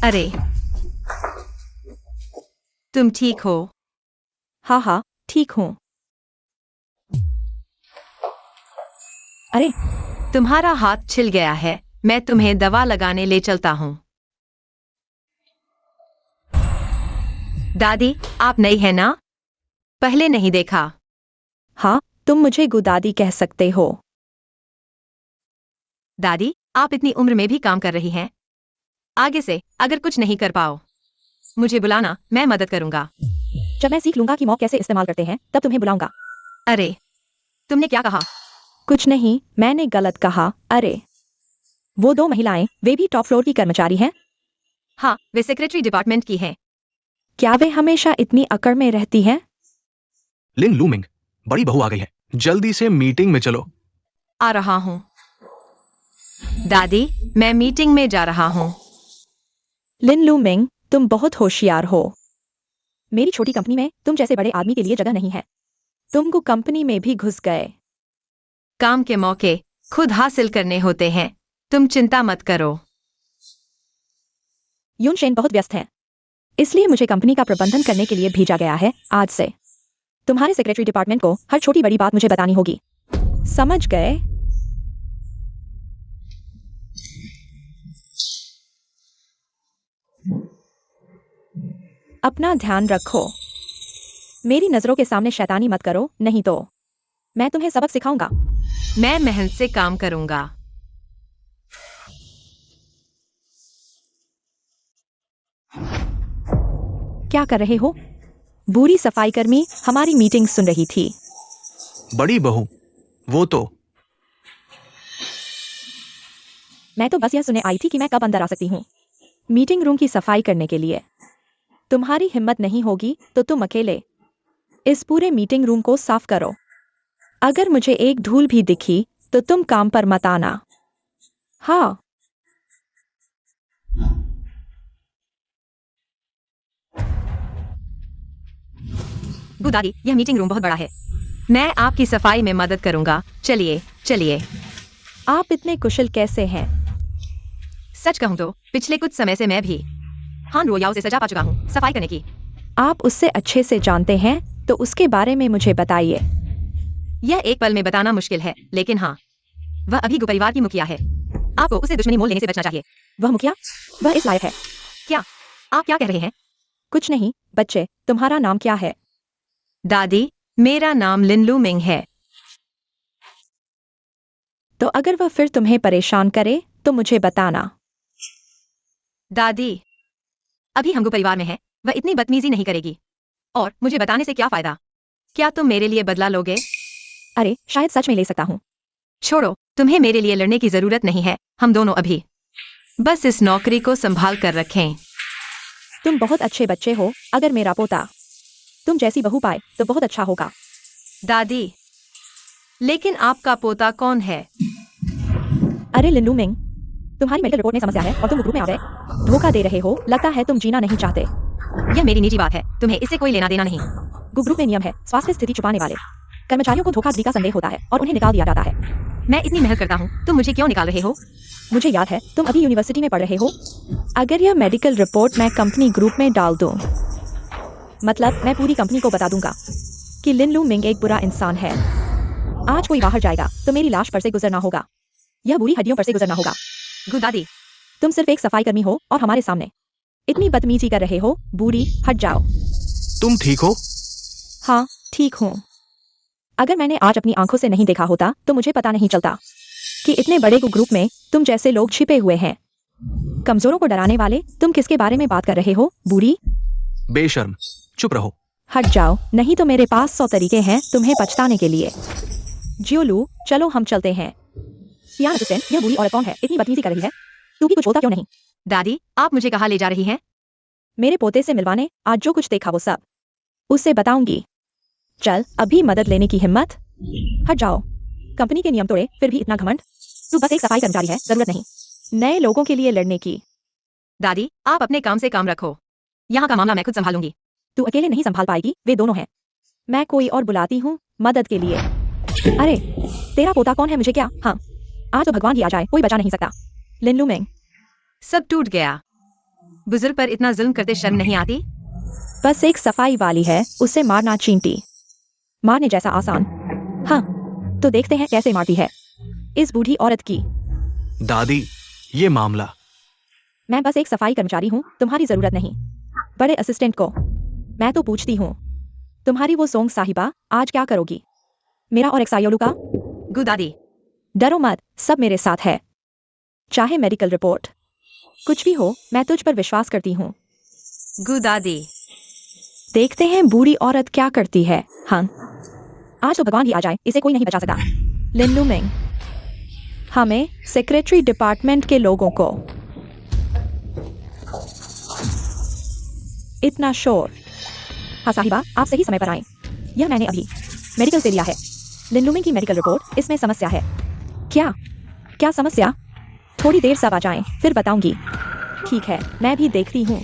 अरे, तुम ठीक हो? हाँ हाँ, ठीक हूँ। अरे, तुम्हारा हाथ छिल गया है। मैं तुम्हें दवा लगाने ले चलता हूँ। दादी, आप नई है ना? पहले नहीं देखा। हाँ, तुम मुझे गुदादी कह सकते हो। दादी, आप इतनी उम्र में भी काम कर रही हैं। आगे से अगर कुछ नहीं कर पाओ, मुझे बुलाना, मैं मदद करूंगा। जब मैं सीख लूंगा कि मॉप कैसे इस्तेमाल करते हैं, तब तुम्हें बुलाऊंगा। अरे, तुमने क्या कहा? कुछ नहीं, मैंने गलत कहा। अरे, वो दो महिलाएं, वे भी टॉप फ्लोर की कर्मचारी हैं? हाँ, वे सेक्रेटरी डिपार्टमेंट की हैं। क्या वे हमेशा इतनी अकड़ में रहती हैं? लिन लूमिंग, बड़ी बहू आ गई है। जल्दी से मीटिंग में चलो। आ रहा हूँ। दादी, मैं मीटिंग में जा रहा हूँ। लिन लूमिंग, तुम बहुत होशियार हो। मेरी छोटी कंपनी में तुम जैसे बड़े आदमी के लिए जगह नहीं है। तुमको कंपनी में भी घुस गए। काम के मौके खुद हासिल करने होते हैं। तुम चिंता मत करो। यून शेन बहुत व्यस्त हैं, इसलिए मुझे कंपनी का प्रबंधन करने के लिए भेजा गया है। आज से तुम्हारे सेक्रेटरी डिपार्टमेंट को हर छोटी बड़ी बात मुझे बतानी होगी। समझ गए? अपना ध्यान रखो। मेरी नजरों के सामने शैतानी मत करो, नहीं तो मैं तुम्हें सबक सिखाऊंगा। मैं मेहनत से काम करूंगा। क्या कर रहे हो? बुरी सफाई कर्मी हमारी मीटिंग सुन रही थी। बड़ी बहू, वो तो मैं तो बस यह सुने आई थी कि मैं कब अंदर आ सकती हूँ मीटिंग रूम की सफाई करने के लिए। तुम्हारी हिम्मत नहीं होगी तो तुम अकेले इस पूरे मीटिंग रूम को साफ करो। अगर मुझे एक धूल भी दिखी तो तुम काम पर मत आना। हाँ। दादी, यह मीटिंग रूम बहुत बड़ा है। मैं आपकी सफाई में मदद करूंगा। चलिए चलिए। आप इतने कुशल कैसे हैं? सच कहूं तो पिछले कुछ समय से मैं भी हान रोयाओ से सजा पा चुका हूँ सफाई करने की। आप उससे अच्छे से जानते हैं तो उसके बारे में मुझे बताइए। यह एक पल में बताना मुश्किल है, लेकिन हाँ, वह अभी गु परिवार की मुखिया है। आपको उसे दुश्मनी मोल लेने से बचना चाहिए। वह मुखिया? वह इस लायक है? क्या आप क्या कह रहे हैं? कुछ नहीं। बच्चे, तुम्हारा नाम क्या है? दादी, मेरा नाम लिन लूमिंग है। तो अगर वह फिर तुम्हें परेशान करे तो मुझे बताना। दादी, अभी हम गु परिवार में हैं। वह इतनी बदतमीजी नहीं करेगी। और मुझे बताने से क्या फायदा? क्या तुम मेरे लिए बदला लोगे? अरे, शायद सच में ले सकता हूँ। छोड़ो, तुम्हें मेरे लिए लड़ने की जरूरत नहीं है। हम दोनों अभी बस इस नौकरी को संभाल कर रखें। तुम बहुत अच्छे बच्चे हो। अगर मेरा पोता तुम जैसी बहू पाए तो बहुत अच्छा होगा। दादी, लेकिन आपका पोता कौन है? अरे लिन लूमिंग, तुम्हारी मेडिकल रिपोर्ट में समस्या है और तुम ग्रुप में आ गए। धोखा दे रहे हो। लगता है तुम जीना नहीं चाहते। यह मेरी निजी बात है, तुम्हें इससे कोई लेना देना नहीं। ग्रुप में नियम है, स्वास्थ्य स्थिति छुपाने वाले कर्मचारियों को धोखाधड़ी का संदेह होता है और उन्हें निकाल दिया जाता है। मैं इतनी मेहनत करता हूँ, तुम मुझे क्यों निकाल रहे हो? मुझे याद है, तुम अभी यूनिवर्सिटी में पढ़ रहे हो। अगर यह मेडिकल रिपोर्ट मैं कंपनी ग्रुप में डाल दूं, मतलब मैं पूरी कंपनी को बता दूंगा कि लिन लूमिंग एक बुरा इंसान है। आज कोई बाहर जाएगा तो मेरी लाश पर से गुजरना होगा। यह बुरी हड्डियों पर से गुजरना होगा। दादी, तुम सिर्फ एक सफाई कर्मी हो और हमारे सामने इतनी बदतमीजी कर रहे हो। बुरी, हट जाओ। तुम ठीक हो? हाँ, ठीक हूँ। अगर मैंने आज अपनी आंखों से नहीं देखा होता तो मुझे पता नहीं चलता कि इतने बड़े ग्रुप में तुम जैसे लोग छिपे हुए हैं। कमजोरों को डराने वाले। तुम किसके बारे में बात कर रहे हो? बुरी? बेशर्म, चुप रहो। हट जाओ, नहीं तो मेरे पास 100 तरीके हैं तुम्हें पछताने के लिए। जियोलू, चलो हम चलते हैं। सियान असिस्टेंट, यह बुरी औरत कौन है? इतनी बदतमीजी कर रही है। तू भी कुछ बोलता क्यों नहीं? दादी, आप मुझे कहाँ ले जा रही हैं? मेरे पोते से मिलवाने। आज जो कुछ देखा वो सब उससे बताऊंगी। चल, अभी मदद लेने की हिम्मत? हट जाओ। कंपनी के नियम तोड़े, फिर भी इतना घमंड। तू बस एक सफाई कर्मचारी है, जरूरत नहीं नए लोगों के लिए लड़ने की। दादी, आप अपने काम से काम रखो। यहाँ का मामला मैं खुद संभालूंगी। तू अकेले नहीं संभाल पाएगी, वे दोनों हैं। मैं कोई और बुलाती हूँ मदद के लिए। अरे, तेरा पोता कौन है? मुझे क्या? हाँ, आज तो भगवान ही आ जाए, कोई बचा नहीं सकता। लिन लूमिंग, सब टूट गया। बुजुर्ग पर इतना जुल्म करते शर्म नहीं आती? बस एक सफाई वाली है, उसे मारना चींटी मारने जैसा आसान। हाँ, तो देखते हैं कैसे मारती है इस बूढ़ी औरत की। दादी, ये मामला। मैं बस एक सफाई कर्मचारी हूँ, तुम्हारी जरूरत नहीं। बड़े असिस्टेंट को मैं तो पूछती हूँ, तुम्हारी वो सोंग साहिबा आज क्या करोगी? मेरा और एक्सायोलू का? गु दादी। डरो मत, सब मेरे साथ है। चाहे मेडिकल रिपोर्ट कुछ भी हो, मैं तुझ पर विश्वास करती हूँ। गु दादी। देखते हैं बूढ़ी औरत क्या करती है। हाँ, आज तो भगवान ही आ जाए, इसे कोई नहीं बचा सकता। लिन लूमिंग, हमें सेक्रेटरी डिपार्टमेंट के लोगों को इतना शोर। हाँ साहिबा, आप सही समय पर आए। यह मैंने अभी मेडिकल से लिया है। लिन लूमिंग की मेडिकल रिपोर्ट, इसमें समस्या है। क्या क्या समस्या? थोड़ी देर सब आ जाएं, फिर बताऊंगी। ठीक है, मैं भी देखती हूँ।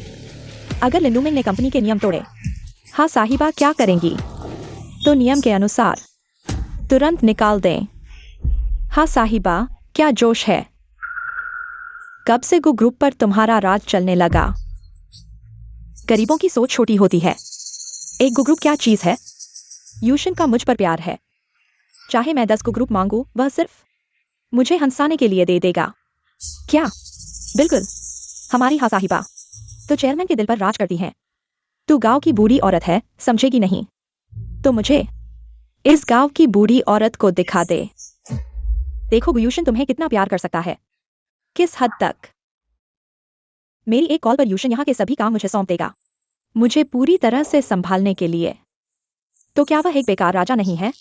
अगर लिन लूमिंग ने कंपनी के नियम तोड़े, हाँ साहिबा क्या करेंगी? तो नियम के अनुसार तुरंत निकाल दें। हाँ साहिबा, क्या जोश है? कब से गु ग्रुप पर तुम्हारा राज चलने लगा? गरीबों की सोच छोटी होती है। एक गु ग्रुप क्या चीज है? यूशन का मुझ पर प्यार है। चाहे मैं 10 गु ग्रुप मांगू, वह सिर्फ मुझे हंसाने के लिए दे देगा। क्या? बिल्कुल, हमारी हाँ साहिबा तो चेयरमैन के दिल पर राज करती हैं। तू गांव की बूढ़ी औरत है, समझेगी नहीं। तो मुझे इस गांव की बूढ़ी औरत को दिखा दे। देखो यूशन तुम्हें कितना प्यार कर सकता है। किस हद तक? मेरी एक कॉल पर यूशन यहाँ के सभी काम मुझे सौंप देगा, मुझे पूरी तरह से संभालने के लिए। तो क्या वह एक बेकार राजा नहीं है?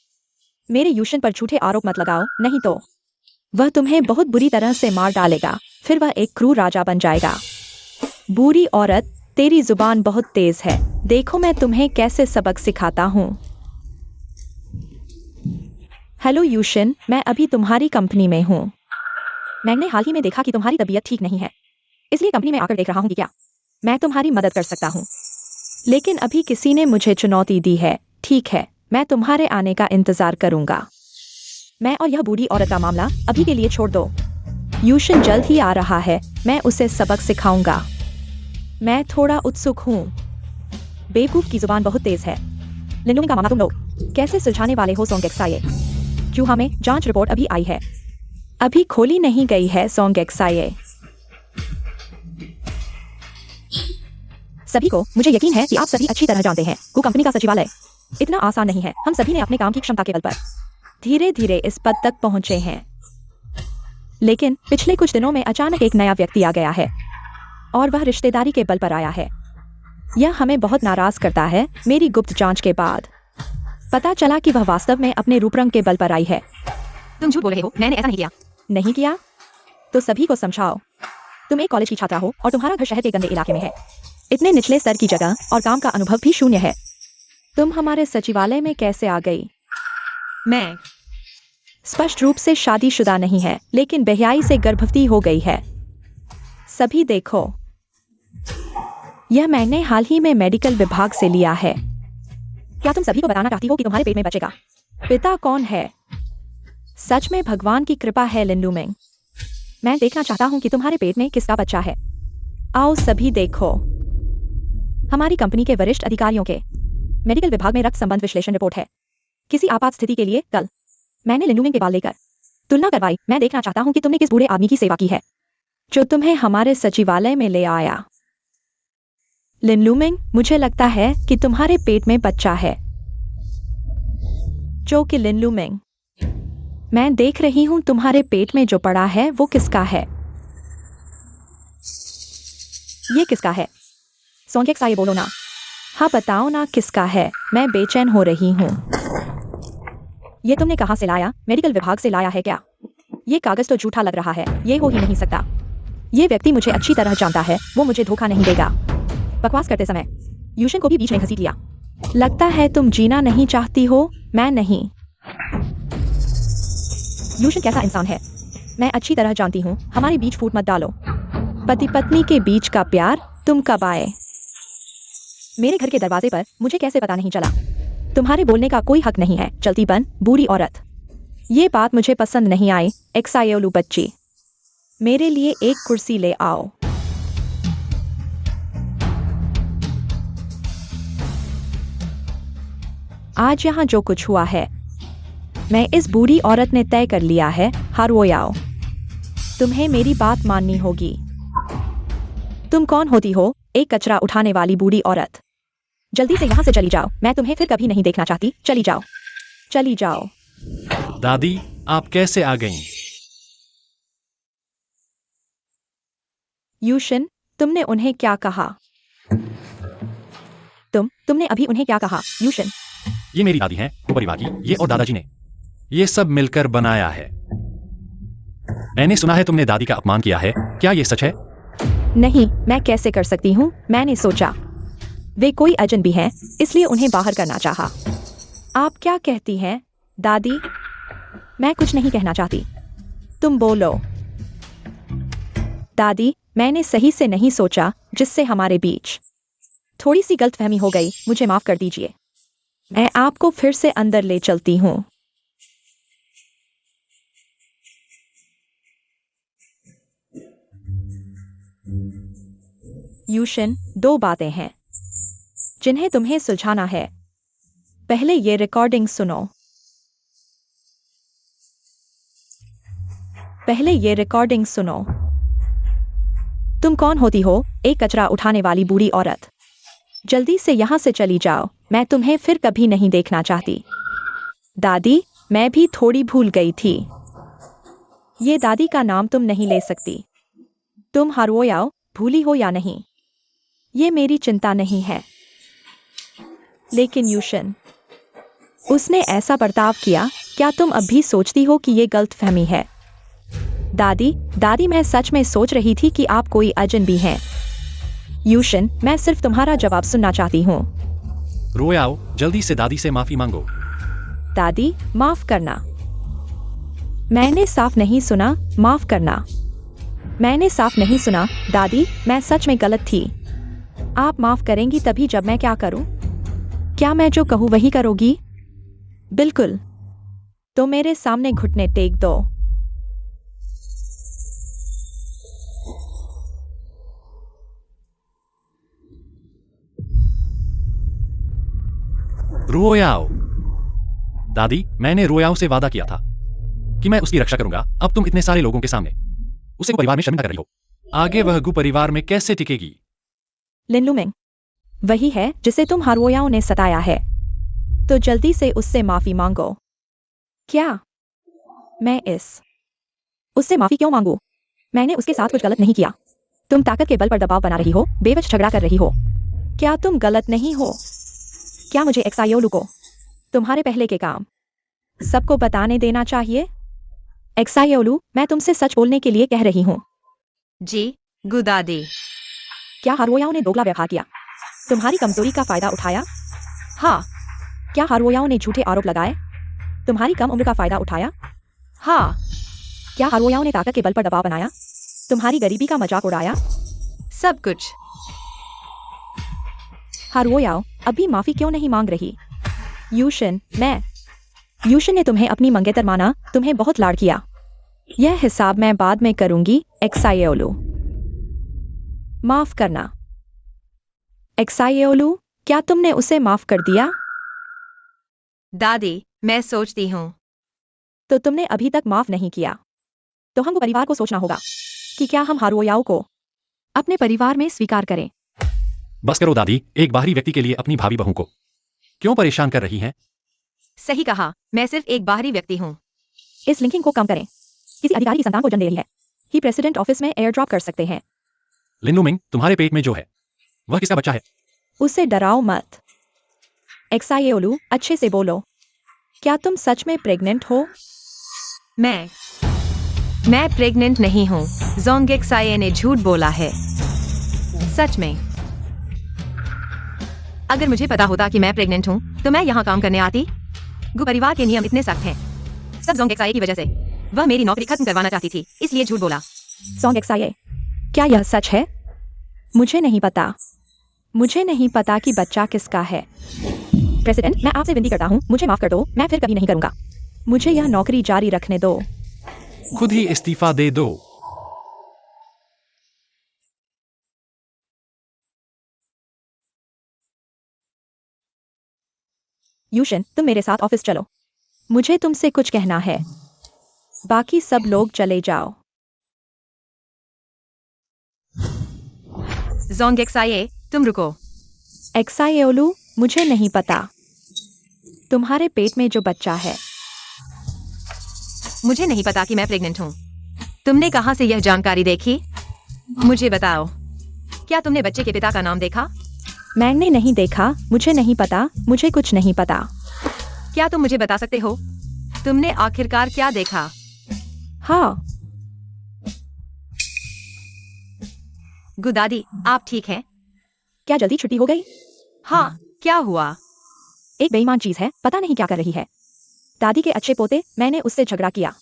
मेरे यूशन पर झूठे आरोप मत लगाओ, नहीं तो वह तुम्हें बहुत बुरी तरह से मार डालेगा। फिर वह एक क्रूर राजा बन जाएगा। बूढ़ी औरत, तेरी जुबान बहुत तेज है। देखो मैं तुम्हें कैसे सबक सिखाता हूँ। हेलो यूशन, मैं अभी तुम्हारी कंपनी में हूँ। मैंने हाल ही में देखा कि तुम्हारी तबीयत ठीक नहीं है, इसलिए कंपनी में आकर देख रहा हूँ कि क्या मैं तुम्हारी मदद कर सकता हूँ। लेकिन अभी किसी ने मुझे चुनौती दी है। ठीक है, मैं तुम्हारे आने का इंतजार करूंगा। मैं और यह बूढ़ी औरत का मामला अभी के लिए छोड़ दो। यूशन जल्द ही आ रहा है, मैं उसे सबक सिखाऊंगा। मैं थोड़ा उत्सुक हूँ। बेवकूफ की जुबान बहुत तेज है। लिन लूमिंग का मामला तुम लोग कैसे सुलझाने वाले हो? सोंग एक्साये चूहा में जांच रिपोर्ट अभी आई है, अभी खोली नहीं गई है। सोंग एक्साये सभी को मुझे यकीन है कि आप सभी अच्छी तरह जानते हैं, गु कंपनी का सचिवालय इतना आसान नहीं है। हम सभी ने अपने काम की क्षमता के बल पर धीरे धीरे इस पद तक पहुंचे हैं। लेकिन पिछले कुछ दिनों में अचानक एक नया व्यक्ति आ गया है, और वह रिश्तेदारी के बल पर आया है। यह हमें बहुत नाराज करता है। मेरी गुप्त जांच के बाद पता चला कि वह वास्तव में अपने रूपरंग के बल पर आई है। तुम झूठ बोल रहे हो, मैंने ऐसा नहीं किया। नहीं किया? तो सभी को समझाओ। तुम एक कॉलेज की छात्रा हो और तुम्हारा घर शहर के गंदे इलाके में है, इतने निचले स्तर की जगह, और काम का अनुभव भी शून्य है। तुम हमारे सचिवालय में कैसे आ गई? मैं स्पष्ट रूप से शादीशुदा नहीं है, लेकिन बेहयाई से गर्भवती हो गई है। सभी देखो, यह मैंने हाल ही में मेडिकल विभाग से लिया है। क्या तुम सभी को बताना चाहती हो कि तुम्हारे पेट में बचेगा? पिता कौन है? सच में भगवान की कृपा है लिन लूमिंग। मैं देखना चाहता हूं कि तुम्हारे पेट में किसका बच्चा है। आओ सभी देखो। हमारी कंपनी के वरिष्ठ अधिकारियों के मेडिकल विभाग में रक्त संबंध विश्लेषण रिपोर्ट है। किसी आपात स्थिति के लिए कल मैंने लिन लूमिंग के बाल लेकर तुलना करवाई। मैं देखना चाहता हूं कि तुमने किस बूढ़े आदमी की सेवा की है जो तुम्हें हमारे सचिवालय में ले आया। लिन लूमिंग, मुझे लगता है कि तुम्हारे पेट में बच्चा है। जो कि लिन लूमिंग, मैं देख रही हूं तुम्हारे पेट में जो पड़ा है वो किसका है? ये किसका है? सोंग एक्साये बोलो ना। हाँ बताओ ना किसका है, मैं बेचैन हो रही हूँ। ये तुमने कहाँ से लाया? मेडिकल विभाग से लाया है क्या? ये कागज तो झूठा लग रहा है, ये हो ही नहीं सकता। ये व्यक्ति मुझे अच्छी तरह जानता है, वो मुझे धोखा नहीं देगा। बकवास करते समय यूशन को भी बीच में घसीट लिया। लगता है तुम जीना नहीं चाहती हो। मैं नहीं। यूशन कैसा इंसान है मैं अच्छी तरह जानती हूँ। हमारे बीच फूट मत डालो। पति पत्नी के बीच का प्यार, तुम कब आए? मेरे घर के दरवाजे पर मुझे कैसे पता नहीं चला? तुम्हारे बोलने का कोई हक नहीं है, चलती बन बूढ़ी औरत। ये बात मुझे पसंद नहीं आई। एक्सायोलू बच्ची, मेरे लिए एक कुर्सी ले आओ। आज यहाँ जो कुछ हुआ है, मैं इस बूढ़ी औरत ने तय कर लिया है। हारुओयाओ, तुम्हें मेरी बात माननी होगी। तुम कौन होती हो? एक कचरा उठाने वाली बूढ़ी औरत। जल्दी से यहाँ से चली जाओ, मैं तुम्हें फिर कभी नहीं देखना चाहती। चली जाओ, चली जाओ। दादी, आप कैसे आ गईं? यूशिन, तुमने उन्हें क्या कहा? तुमने अभी उन्हें क्या कहा? यूशिन, ये मेरी दादी हैं, वो परिवार की, ये और दादाजी ने ये सब मिलकर बनाया है। मैंने सुना है तुमने दादी का अपमान किया है, क्या ये सच है? नहीं, मैं कैसे कर सकती हूँ? मैंने सोचा वे कोई अजनबी हैं, इसलिए उन्हें बाहर करना चाहा। आप क्या कहती हैं, दादी? मैं कुछ नहीं कहना चाहती। तुम बोलो। दादी, मैंने सही से नहीं सोचा, जिससे हमारे बीच थोड़ी सी गलतफहमी हो गई। मुझे माफ कर दीजिए। मैं आपको फिर से अंदर ले चलती हूँ। यूशिन, दो बातें हैं जिन्हें तुम्हें सुलझाना है। पहले ये रिकॉर्डिंग सुनो। पहले ये रिकॉर्डिंग सुनो। तुम कौन होती हो? एक कचरा उठाने वाली बूढ़ी औरत। जल्दी से यहाँ से चली जाओ, मैं तुम्हें फिर कभी नहीं देखना चाहती। दादी, मैं भी थोड़ी भूल गई थी। ये दादी का नाम तुम नहीं ले सकती। तुम हारुओयाओ भूली हो या नहीं, ये मेरी चिंता नहीं है। लेकिन यूशिन, उसने ऐसा बर्ताव किया, क्या तुम अब भी सोचती हो कि ये गलतफहमी है? दादी, मैं सच में सोच रही थी कि आप कोई अजनबी हैं। यूशिन, मैं सिर्फ तुम्हारा जवाब सुनना चाहती हूँ। रोयाओ, जल्दी से दादी से माफी मांगो। दादी, माफ करना। मैंने साफ नहीं सुना। माफ करना। मैंने साफ नहीं सुना। दादी, मैं सच में गलत थी। आप माफ करेंगी तभी जब मैं क्या करूं? क्या मैं जो कहूं वही करोगी? बिल्कुल। तो मेरे सामने घुटने टेक दो। रोयाओ। दादी, मैंने रोयाओ से वादा किया था कि मैं उसकी रक्षा करूंगा। अब तुम इतने सारे लोगों के सामने उसे परिवार में शर्मिंदा कर रही हो। आगे वह गु परिवार में कैसे टिकेगी? लिनलुमिंग, वही है जिसे तुम हारुओयाओ ने सताया है। तो जल्दी से उससे माफी मांगो। क्या? मैं उससे माफी क्यों मांगू? मैंने उसके साथ कुछ गलत नहीं किया। तुम ताकत के बल पर दबाव बना रही हो, बेवजह झगड़ा कर रही हो। क्या तुम गलत नहीं हो? क्या मुझे एक्सायोलू को तुम्हारे पहले के काम सबको बताने देना चाहिए? एक्सायोलू, मैं तुमसे सच बोलने के लिए कह रही हूँ। जी, गुदादी। क्या हारुओयाओ ने दोगला व्यवहार किया? तुम्हारी कमजोरी का फायदा उठाया? हाँ। क्या हारुओयाओ ने झूठे आरोप लगाए? तुम्हारी कम उम्र का फायदा उठाया? हाँ। क्या हारुओयाओ ने ताकत के बल पर दबाव बनाया? तुम्हारी गरीबी का मजाक उड़ाया? सब कुछ। हारुओयाओ, अभी माफी क्यों नहीं मांग रही? यूशिन ने तुम्हें अपनी मंगेतर माना, तुम्हें बहुत लाड़ किया। यह हिसाब मैं बाद में करूंगी। एक्सायोलू, माफ करना। एक्सायोलू, क्या तुमने उसे माफ कर दिया? दादी, मैं सोचती हूँ। तो तुमने अभी तक माफ नहीं किया। तो हमको परिवार को सोचना होगा कि क्या हम हारुओयाओ को अपने परिवार में स्वीकार करें। बस करो दादी, एक बाहरी व्यक्ति के लिए अपनी भाभी बहू को क्यों परेशान कर रही हैं? सही कहा, मैं सिर्फ एक बाहरी व्यक्ति हूँ। इस लिंकिंग को कम करें। किसी अधिकारी की संतान को जन्म दे रही है, ही प्रेसिडेंट ऑफिस में एयर ड्रॉप कर सकते हैं। लिनलुमिंग, तुम्हारे पेट में जो है वह किसका बच्चा है? उसे डराओ मत। एक्सायोलू, अच्छे से बोलो। क्या तुम सच में प्रेग्नेंट हो? मैं प्रेग्नेंट नहीं हूँ। जोंगेक्साये ने झूठ बोला है। सच में। अगर मुझे पता होता कि मैं प्रेग्नेंट हूँ तो मैं यहाँ काम करने आती। गु परिवार के नियम इतने सख्त हैं, सब जोंगेक्साये की वजह से। वह मेरी नौकरी खत्म करवाना चाहती थी, इसलिए झूठ बोला। जोंगेक्साये, क्या यह सच है? मुझे नहीं पता। मुझे नहीं पता कि बच्चा किसका है। प्रेसिडेंट, मैं आपसे विनती करता हूँ, मुझे माफ कर दो, मैं फिर कभी नहीं करूंगा। मुझे यह नौकरी जारी रखने दो। खुद ही इस्तीफा दे दो। यूशन, तुम मेरे साथ ऑफिस चलो। मुझे तुमसे कुछ कहना है। बाकी सब लोग चले जाओ। जोंग एक्साइए, तुम रुको। एक्साइओलू, मुझे नहीं पता। तुम्हारे पेट में जो बच्चा है। मुझे नहीं पता कि मैं प्रेग्नेंट हूँ। तुमने कहाँ से यह जानकारी देखी? मुझे बताओ, क्या तुमने बच्चे के पिता का नाम देखा? मैंने नहीं देखा, मुझे नहीं पता, मुझे कुछ नहीं पता। क्या तुम मुझे बता सकते हो, तुमने आखिरकार क्या देखा? हाँ, गुदादी, आप ठीक हैं? क्या जल्दी छुट्टी हो गई? हाँ, क्या हुआ? एक बेईमान चीज है, पता नहीं क्या कर रही है। दादी के अच्छे पोते, मैंने उससे झगड़ा किया।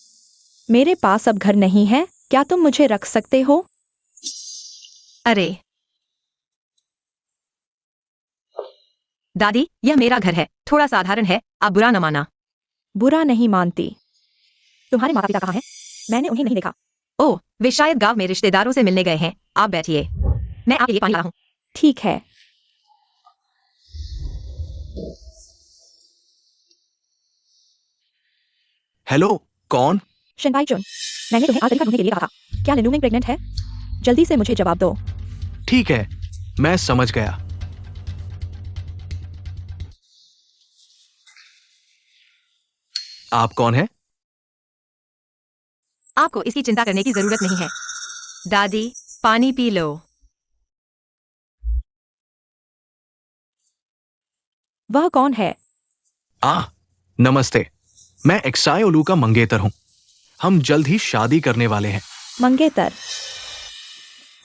मेरे पास अब घर नहीं है, क्या तुम मुझे रख सकते हो? अरे दादी, यह मेरा घर है, थोड़ा साधारण है, आप बुरा न माना। बुरा नहीं मानती। तुम्हारे माता पिता कहाँ हैं? मैंने उन्हें नहीं देखा। ओह, वे शायद गांव में रिश्तेदारों से मिलने गए हैं। आप बैठिए, मैं आपके लिए पानी ला रहा हूँ। ठीक है। हेलो, कौन? शंघाई चुन, मैंने तुम्हें आज तरीका ढूंढने के लिए कहा था। क्या लिनलुमिंग प्रेग्नेंट है? जल्दी से मुझे जवाब दो। ठीक है, मैं समझ गया। आप कौन हैं? आपको इसकी चिंता करने की जरूरत नहीं है। दादी, पानी पी लो। वह कौन है? नमस्ते। मैं एक्साइओलू का मंगेतर हूं। हम जल्द ही शादी करने वाले हैं। मंगेतर।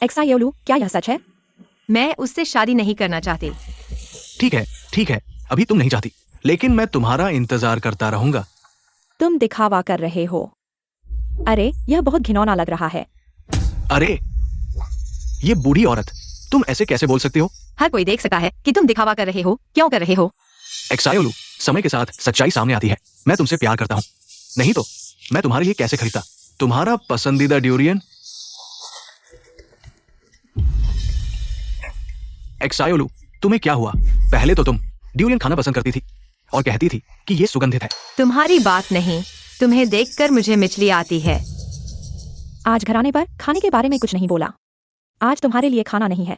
एक्साइओलू, क्या यह सच है? मैं उससे शादी नहीं करना चाहती। ठीक है, अभी तुम नहीं चाहती, लेकिन मैं तुम्हारा इंतजार करता रहूंगा। तुम दिखावा कर रहे हो। अरे, यह बहुत घिनौना लग रहा है। अरे, ये बूढ़ी औरत, तुम ऐसे कैसे बोल सकती हो? हर कोई देख सकता है कि तुम दिखावा कर रहे हो। क्यों कर रहे हो? एक्साइओलू, समय के साथ सच्चाई सामने आती है। मैं तुमसे प्यार करता हूं, नहीं तो मैं तुम्हारे लिए कैसे खरीदता? तुम्हारा पसंदीदा ड्यूरियन? एक्साइओलू, तुम्हें क्या हुआ? पहले तो तुम ड्यूरियन खाना पसंद करती थी और कहती थी कि ये सुगंधित है। तुम्हारी बात नहीं, तुम्हें देखकर मुझे मिचली आती है। आज घर आने पर खाने के बारे में कुछ नहीं बोला। आज तुम्हारे लिए खाना नहीं है।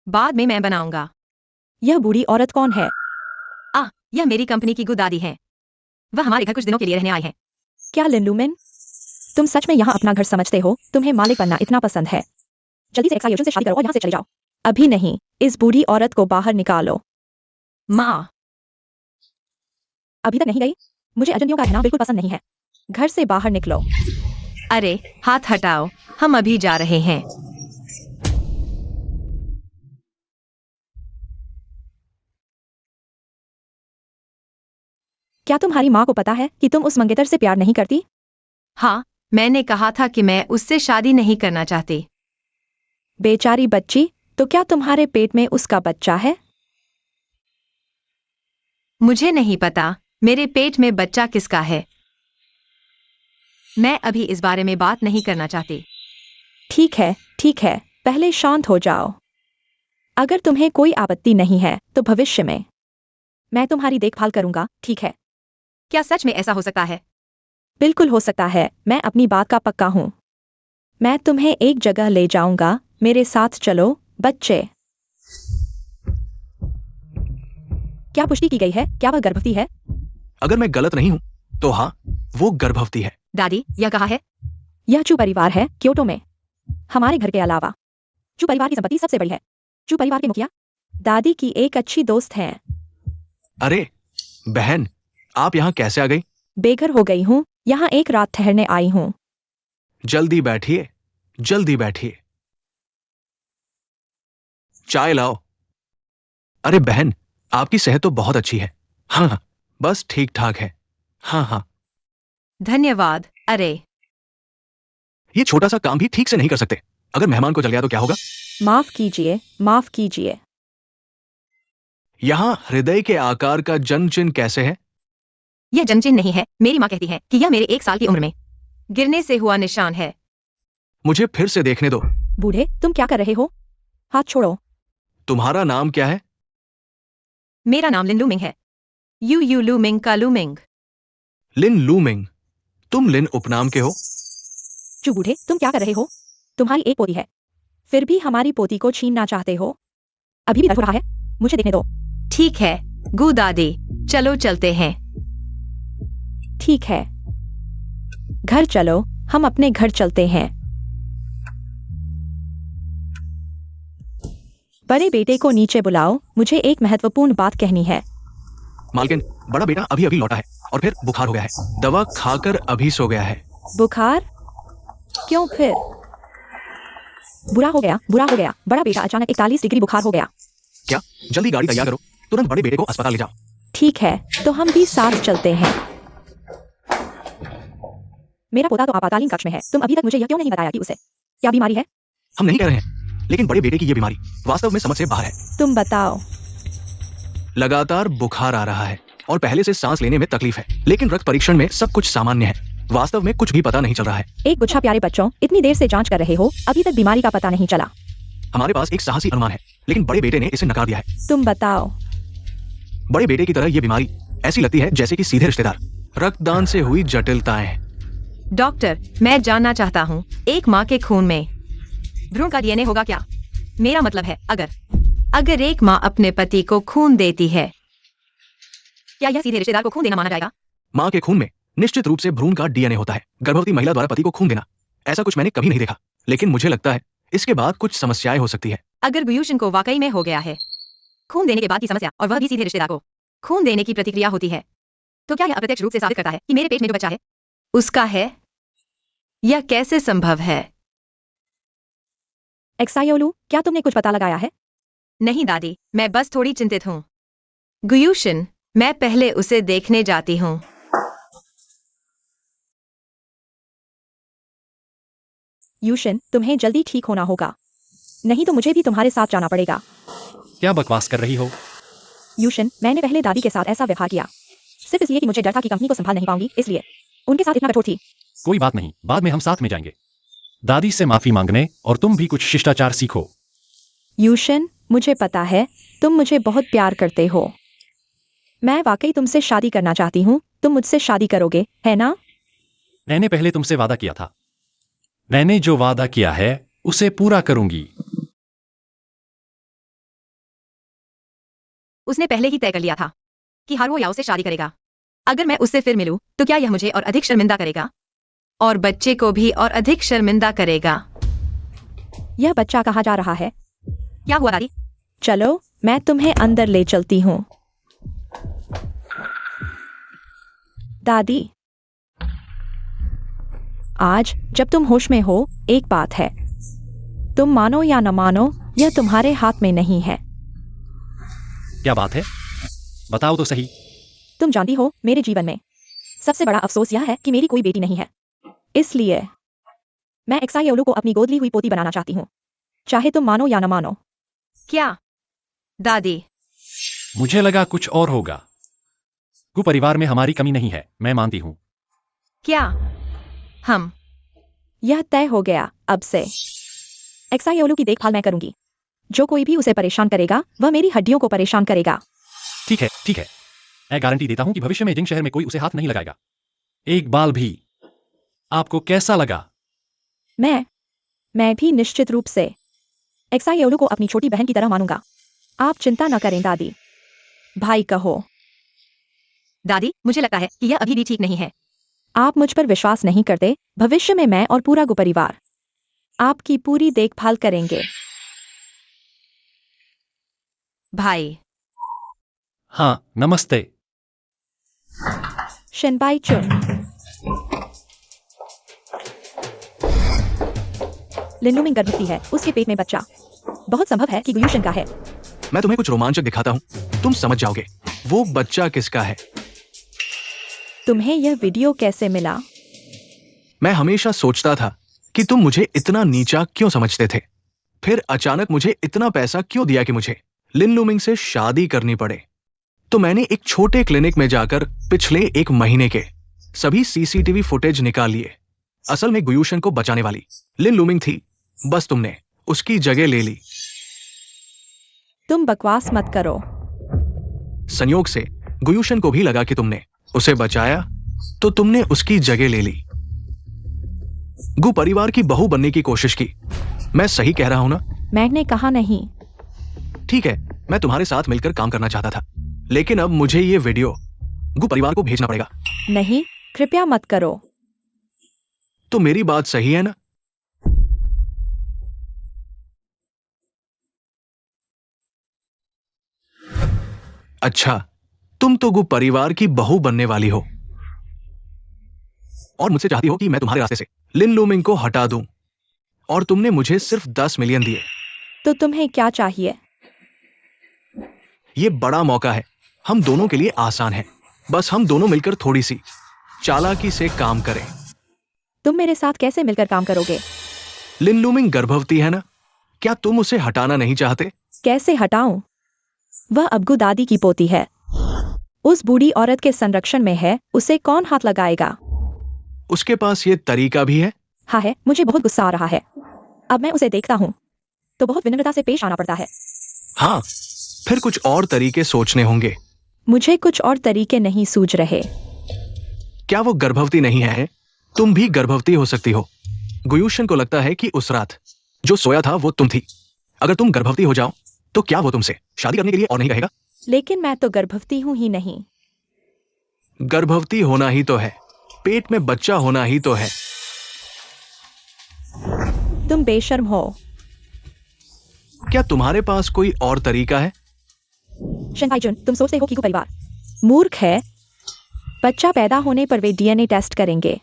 बाद में मैं बनाऊंगा। यह बूढ़ी औरत कौन है? यह मेरी कंपनी की गुदादी है। वह हमारे घर कुछ दिनों के लिए रहने आई है। क्या लिनलुमिन, तुम सच में यहाँ अपना घर समझते हो? तुम्हें मालिक बनना इतना पसंद है? जल्दी से एक्साइओशन से शादी करो और यहाँ से चले जाओ। अभी नहीं, इस बूढ़ी औरत को बाहर निकालो। माँ, अभी तक नहीं गई? मुझे अजनबियों का रहना बिल्कुल पसंद नहीं है। घर से बाहर निकलो। अरे हाथ हटाओ, हम अभी जा रहे हैं। क्या तुम्हारी माँ को पता है कि तुम उस मंगेतर से प्यार नहीं करती? हाँ, मैंने कहा था कि मैं उससे शादी नहीं करना चाहती। बेचारी बच्ची, तो क्या तुम्हारे पेट में उसका बच्चा है? मुझे नहीं पता मेरे पेट में बच्चा किसका है। मैं अभी इस बारे में बात नहीं करना चाहती। ठीक है, पहले शांत हो जाओ। अगर तुम्हें कोई आपत्ति नहीं है तो भविष्य में मैं तुम्हारी देखभाल करूंगा, ठीक है? क्या सच में ऐसा हो सकता है? बिल्कुल हो सकता है, मैं अपनी बात का पक्का हूं। मैं तुम्हें एक जगह ले जाऊंगा, मेरे साथ चलो, बच्चे। क्या पुष्टि की गई है? क्या वह गर्भवती है? अगर मैं गलत नहीं हूं तो हाँ, वो गर्भवती है। दादी, यह कहा है? यह चू परिवार है, क्योटो में। हमारे घर के अलावा चू परिवार की संपत्ति सबसे बड़ी है। चू परिवार के मुखिया दादी की एक अच्छी दोस्त हैं। अरे बहन, आप यहाँ कैसे आ गई? बेघर हो गई हूँ, यहाँ एक रात ठहरने आई हूँ। जल्दी बैठिए, जल्दी बैठिए। चाय लाओ। अरे बहन, आपकी सेहत तो बहुत अच्छी है। हाँ, बस ठीक ठाक है। हाँ, धन्यवाद। अरे ये छोटा सा काम भी ठीक से नहीं कर सकते। अगर मेहमान को जल गया तो क्या होगा? माफ कीजिए, माफ कीजिए। यहाँ हृदय के आकार का जन्म चिन्ह कैसे है? यह जन्मचिन्ह नहीं है। मेरी माँ कहती है कि यह मेरे 1 साल की उम्र में गिरने से हुआ निशान है। मुझे फिर से देखने दो। बूढ़े, तुम क्या कर रहे हो? हाथ छोड़ो। तुम्हारा नाम क्या है? मेरा नाम लिनलुमिंग है। यू लूमिंग का लूमिंग। लिन लूमिंग। तुम लिन उपनाम के हो? चू बूढ़े, तुम क्या कर रहे हो? तुम्हारी एक पोती है, फिर भी हमारी पोती को छीनना चाहते हो? अभी भी दर्द हो रहा है? मुझे देखने दो। ठीक है गु दादी, चलो चलते हैं। ठीक है, घर चलो, हम अपने घर चलते हैं। बड़े बेटे को नीचे बुलाओ, मुझे एक महत्वपूर्ण बात कहनी है। मालकिन, बड़ा बेटा अभी अभी लौटा है और फिर बुखार हो गया है। दवा खाकर अभी सो गया है। बुखार? क्यों फिर? बुरा हो गया, बुरा हो गया। बड़ा बेटा अचानक 41 डिग्री बुखार हो गया। क्या? जल्दी गाड़ी तैयार करो, तुरंत बड़े बेटे को अस्पताल ले जाओ। ठीक है, तो हम भी साथ चलते हैं। मेरा पोता तो आपातकालीन कक्ष में है। तुम अभी तक मुझे यह क्यों नहीं बताया कि उसे क्या बीमारी है? हम नहीं कह रहे हैं, लेकिन बड़े बेटे की ये बीमारी वास्तव में समझ से बाहर है। तुम बताओ। लगातार बुखार आ रहा है और पहले से सांस लेने में तकलीफ है, लेकिन रक्त परीक्षण में सब कुछ सामान्य है। वास्तव में कुछ भी पता नहीं चल रहा है। एक गुच्छा प्यारे बच्चों, इतनी देर से जांच कर रहे हो, अभी तक बीमारी का पता नहीं चला। हमारे पास एक साहसी अनुमान है, लेकिन बड़े बेटे ने इसे नकार दिया है। तुम बताओ। बड़े बेटे की तरह ये बीमारी ऐसी लगती है जैसे कि सीधे रिश्तेदार। रक्तदान से हुई जटिलताएं। डॉक्टर, मैं जानना चाहता हूँ, एक माँ के खून में भ्रूण का डीएनए होगा क्या? मेरा मतलब है, अगर एक माँ अपने पति को खून देती है, क्या यह सीधे रिश्तेदार को खून देना माना जाएगा? माँ के खून में निश्चित रूप से भ्रूण का डीएनए होता है। गर्भवती महिला द्वारा पति को खून देना, ऐसा कुछ मैंने कभी नहीं देखा, लेकिन मुझे लगता है इसके बाद कुछ समस्याएं हो सकती है। अगर गुयूशन को वाकई में हो गया है खून देने के बाद की समस्या, और वह भी सीधे रिश्तेदार को खून देने की प्रतिक्रिया होती है, तो क्या यह अप्रत्यक्ष रूप से साबित करता है कि मेरे पेट में जो बच्चा है उसका है? यह कैसे संभव है? एक्सायोलू, क्या तुमने कुछ पता लगाया है? नहीं दादी, मैं बस थोड़ी चिंतित हूँ। गुयूशन, मैं पहले उसे देखने जाती हूँ। यूशन, तुम्हें जल्दी ठीक होना होगा, नहीं तो मुझे भी तुम्हारे साथ जाना पड़ेगा। क्या बकवास कर रही हो? यूशन, मैंने पहले दादी के साथ ऐसा व्यवहार किया, सिर्फ इसलिए कि मुझे डर था कि कंपनी को संभाल नहीं पाऊंगी, इसलिए उनके साथ इतना कठोर थी। कोई बात नहीं, बाद में हम साथ में जाएंगे। दादी से माफी मांगने और तुम भी कुछ शिष्टाचार सीखो। यूशन, मुझे पता है तुम मुझे बहुत प्यार करते हो। मैं वाकई तुमसे शादी करना चाहती हूँ। तुम मुझसे शादी करोगे, है ना? मैंने पहले तुमसे वादा किया था। मैंने जो वादा किया है उसे पूरा करूंगी। उसने पहले ही तय कर लिया था कि हारो याओ से शादी करेगा। अगर मैं उससे फिर मिलूं तो क्या यह मुझे और अधिक शर्मिंदा करेगा, और बच्चे को भी और अधिक शर्मिंदा करेगा। यह बच्चा कहाँ जा रहा है? क्या हुआ दादी? चलो, मैं तुम्हें अंदर ले चलती हूँ। दादी, आज जब तुम होश में हो, एक बात है, तुम मानो या न मानो, यह तुम्हारे हाथ में नहीं है। क्या बात है? बताओ तो सही। तुम जानती हो, मेरे जीवन में सबसे बड़ा अफसोस यह है कि मेरी कोई बेटी नहीं है। इसलिए मैं एक्सायोलू को अपनी गोद ली हुई पोती बनाना चाहती हूँ, चाहे तुम मानो या न मानो। क्या दादी? मुझे लगा कुछ और होगा। गु परिवार में हमारी कमी नहीं है, मैं मानती हूँ। क्या हम? यह तय हो गया अब से। एक्सायोलू की देखभाल मैं करूंगी। जो कोई भी उसे परेशान करेगा, वह मेरी हड्डियों को परेशान करेगा। ठीक है, ठीक है। मैं गारंटी देता हूं कि भविष्य में जिंग शहर में कोई उसे हाथ नहीं लगाएगा, एक बाल भी। आपको कैसा लगा? मैं भी निश्चित रूप से एक्सायोलू को अपनी छोटी बहन की तरह मानूंगा। आप चिंता न करें दादी। भाई कहो। दादी, मुझे लगता है कि यह अभी भी ठीक नहीं है। आप मुझ पर विश्वास नहीं करते। भविष्य में मैं और पूरा गु परिवार आपकी पूरी देखभाल करेंगे। भाई। हाँ, नमस्ते। शिनबाई चुन। लिनलुमिंग गर्भवती है, उसके पेट में बच्चा। बहुत संभव है कि गुयूशन का है। मैं तुम्हें कुछ रोमांचक दिखाता हूँ, तुम समझ जाओगे। वो बच्चा किसका है? तुम्हें यह वीडियो कैसे मिला? मैं हमेशा सोचता था कि तुम मुझे इतना नीचा क्यों समझते थे। फिर अचानक मुझे इतना पैसा क्यों दिया कि मुझे लिन लूमिंग से शादी करनी पड़े। तो मैंने एक छोटे क्लिनिक में जाकर पिछले 1 महीने के सभी सीसीटीवी फुटेज निकाल लिए। असल में गुयूशन को बचाने वाली लिन लूमिंग थी, बस तुमने उसकी जगह ले ली। तुम बकवास मत करो। संयोग से गुयूशन को भी लगा कि तुमने उसे बचाया, तो तुमने उसकी जगह ले ली। गु परिवार की बहू बनने की कोशिश की। मैं सही कह रहा हूं ना? मैंने कहा नहीं। ठीक है, मैं तुम्हारे साथ मिलकर काम करना चाहता था, लेकिन अब मुझे ये वीडियो गु परिवार को भेजना पड़ेगा। नहीं, कृपया मत करो। तो मेरी बात सही है ना? अच्छा, तुम तो गु परिवार की बहू बनने वाली हो और मुझसे चाहती हो कि मैं तुम्हारे रास्ते से लिन लूमिंग को हटा दूं, और तुमने मुझे सिर्फ 10 मिलियन दिए। तो तुम्हें क्या चाहिए? ये बड़ा मौका है, हम दोनों के लिए आसान है। बस हम दोनों मिलकर थोड़ी सी चालाकी से काम करें। तुम मेरे साथ कैसे मिलकर काम करोगे? लिन लूमिंग गर्भवती है ना? क्या तुम उसे हटाना नहीं चाहते? कैसे हटाऊं? वह अबगु दादी की पोती है। उस बूढ़ी औरत के संरक्षण में है, उसे कौन हाथ लगाएगा? उसके पास ये तरीका भी है। हाँ है, मुझे बहुत गुस्सा आ रहा है। अब मैं उसे देखता हूँ तो बहुत विनम्रता से पेश आना पड़ता है। हाँ, फिर कुछ और तरीके सोचने होंगे। मुझे कुछ और तरीके नहीं सूझ रहे। क्या वो गर्भवती नहीं है? तुम भी गर्भवती हो सकती हो। गुयूशन को लगता है कि उस रात जो सोया था वो तुम थी। अगर तुम गर्भवती हो जाओ तो क्या वो तुमसे शादी करने के लिए और नहीं कहेगा? लेकिन मैं तो गर्भवती हूँ ही नहीं। गर्भवती होना ही तो है, पेट में बच्चा होना ही तो है। तुम बेशर्म हो। क्या तुम्हारे पास कोई और तरीका है? शंकाईजुन, तुम सोचते हो कि गु परिवार मूर्ख है? बच्चा पैदा होने पर वे डीएनए टेस्ट करेंगे।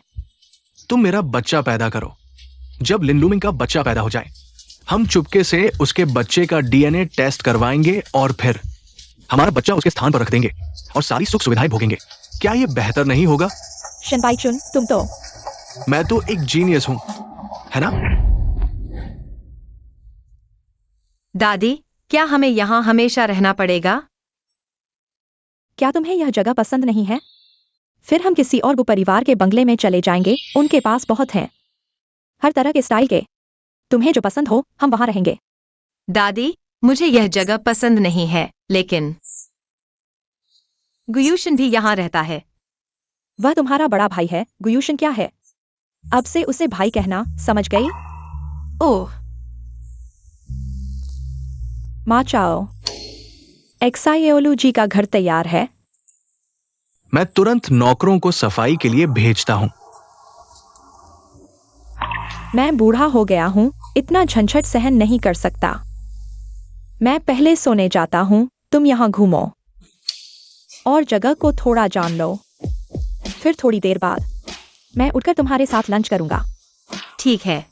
तुम मेरा बच्चा पैदा करो। जब लिन लूमिंग का बच्चा पैदा हो जाए, हम चुपके से उसके बच्चे का डीएनए टेस्ट करवाएंगे और फिर हमारा बच्चा उसके स्थान पर रख देंगे और सारी सुख सुविधाएं भोगेंगे। क्या यह बेहतर नहीं होगा? शंकाईजुन, तुम तो मैं तो एक जीनियस हूं, है ना? दादी, क्या हमें यहाँ हमेशा रहना पड़ेगा? क्या तुम्हें यह जगह पसंद नहीं है? फिर हम किसी और गु परिवार के बंगले में चले जाएंगे, उनके पास बहुत हैं, हर तरह के स्टाइल के। तुम्हें जो पसंद हो हम वहां रहेंगे। दादी, मुझे यह जगह पसंद नहीं है, लेकिन गुयूशन भी यहाँ रहता है। वह तुम्हारा बड़ा भाई है। गुयूशन क्या है? अब से उसे भाई कहना, समझ गई? ओह, माँ चाओ, एक्साइओलू जी का घर तैयार है। मैं तुरंत नौकरों को सफाई के लिए भेजता हूं। मैं बूढ़ा हो गया हूँ, इतना झंझट सहन नहीं कर सकता। मैं पहले सोने जाता हूँ, तुम यहाँ घूमो और जगह को थोड़ा जान लो। फिर थोड़ी देर बाद मैं उठकर तुम्हारे साथ लंच करूंगा। ठीक है।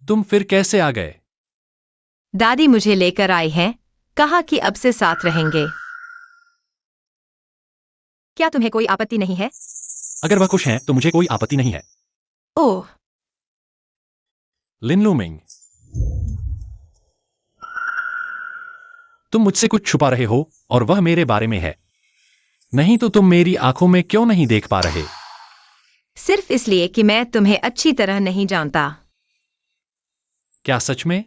तुम फिर कैसे आ गए? दादी मुझे लेकर आई हैं, कहा कि अब से साथ रहेंगे। क्या तुम्हें कोई आपत्ति नहीं है? अगर वह खुश हैं तो मुझे कोई आपत्ति नहीं है। ओह, लिन लूमिंग, तुम मुझसे कुछ छुपा रहे हो और वह मेरे बारे में है। नहीं तो तुम मेरी आंखों में क्यों नहीं देख पा रहे? सिर्फ इसलिए कि मैं तुम्हें अच्छी तरह नहीं जानता। क्या सच में?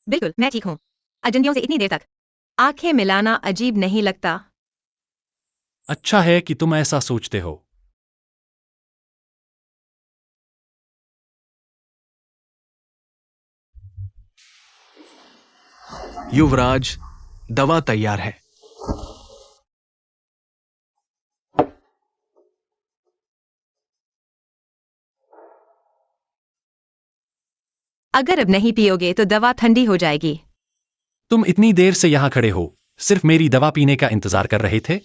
बिल्कुल, मैं ठीक हूँ। अजंबियों से इतनी देर तक आंखें मिलाना अजीब नहीं लगता। अच्छा है कि तुम ऐसा सोचते हो। युवराज, दवा तैयार है। अगर अब नहीं पियोगे तो दवा ठंडी हो जाएगी। तुम इतनी देर से यहां खड़े हो, सिर्फ मेरी दवा पीने का इंतजार कर रहे थे?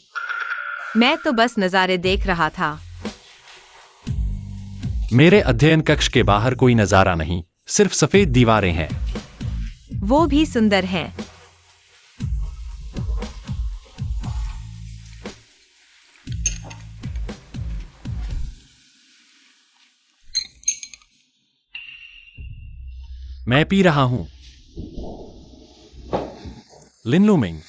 मैं तो बस नज़ारे देख रहा था। मेरे अध्ययन कक्ष के बाहर कोई नजारा नहीं, सिर्फ सफेद दीवारें हैं। वो भी सुंदर हैं। मैं पी रहा हूं। लिन लूमिंग,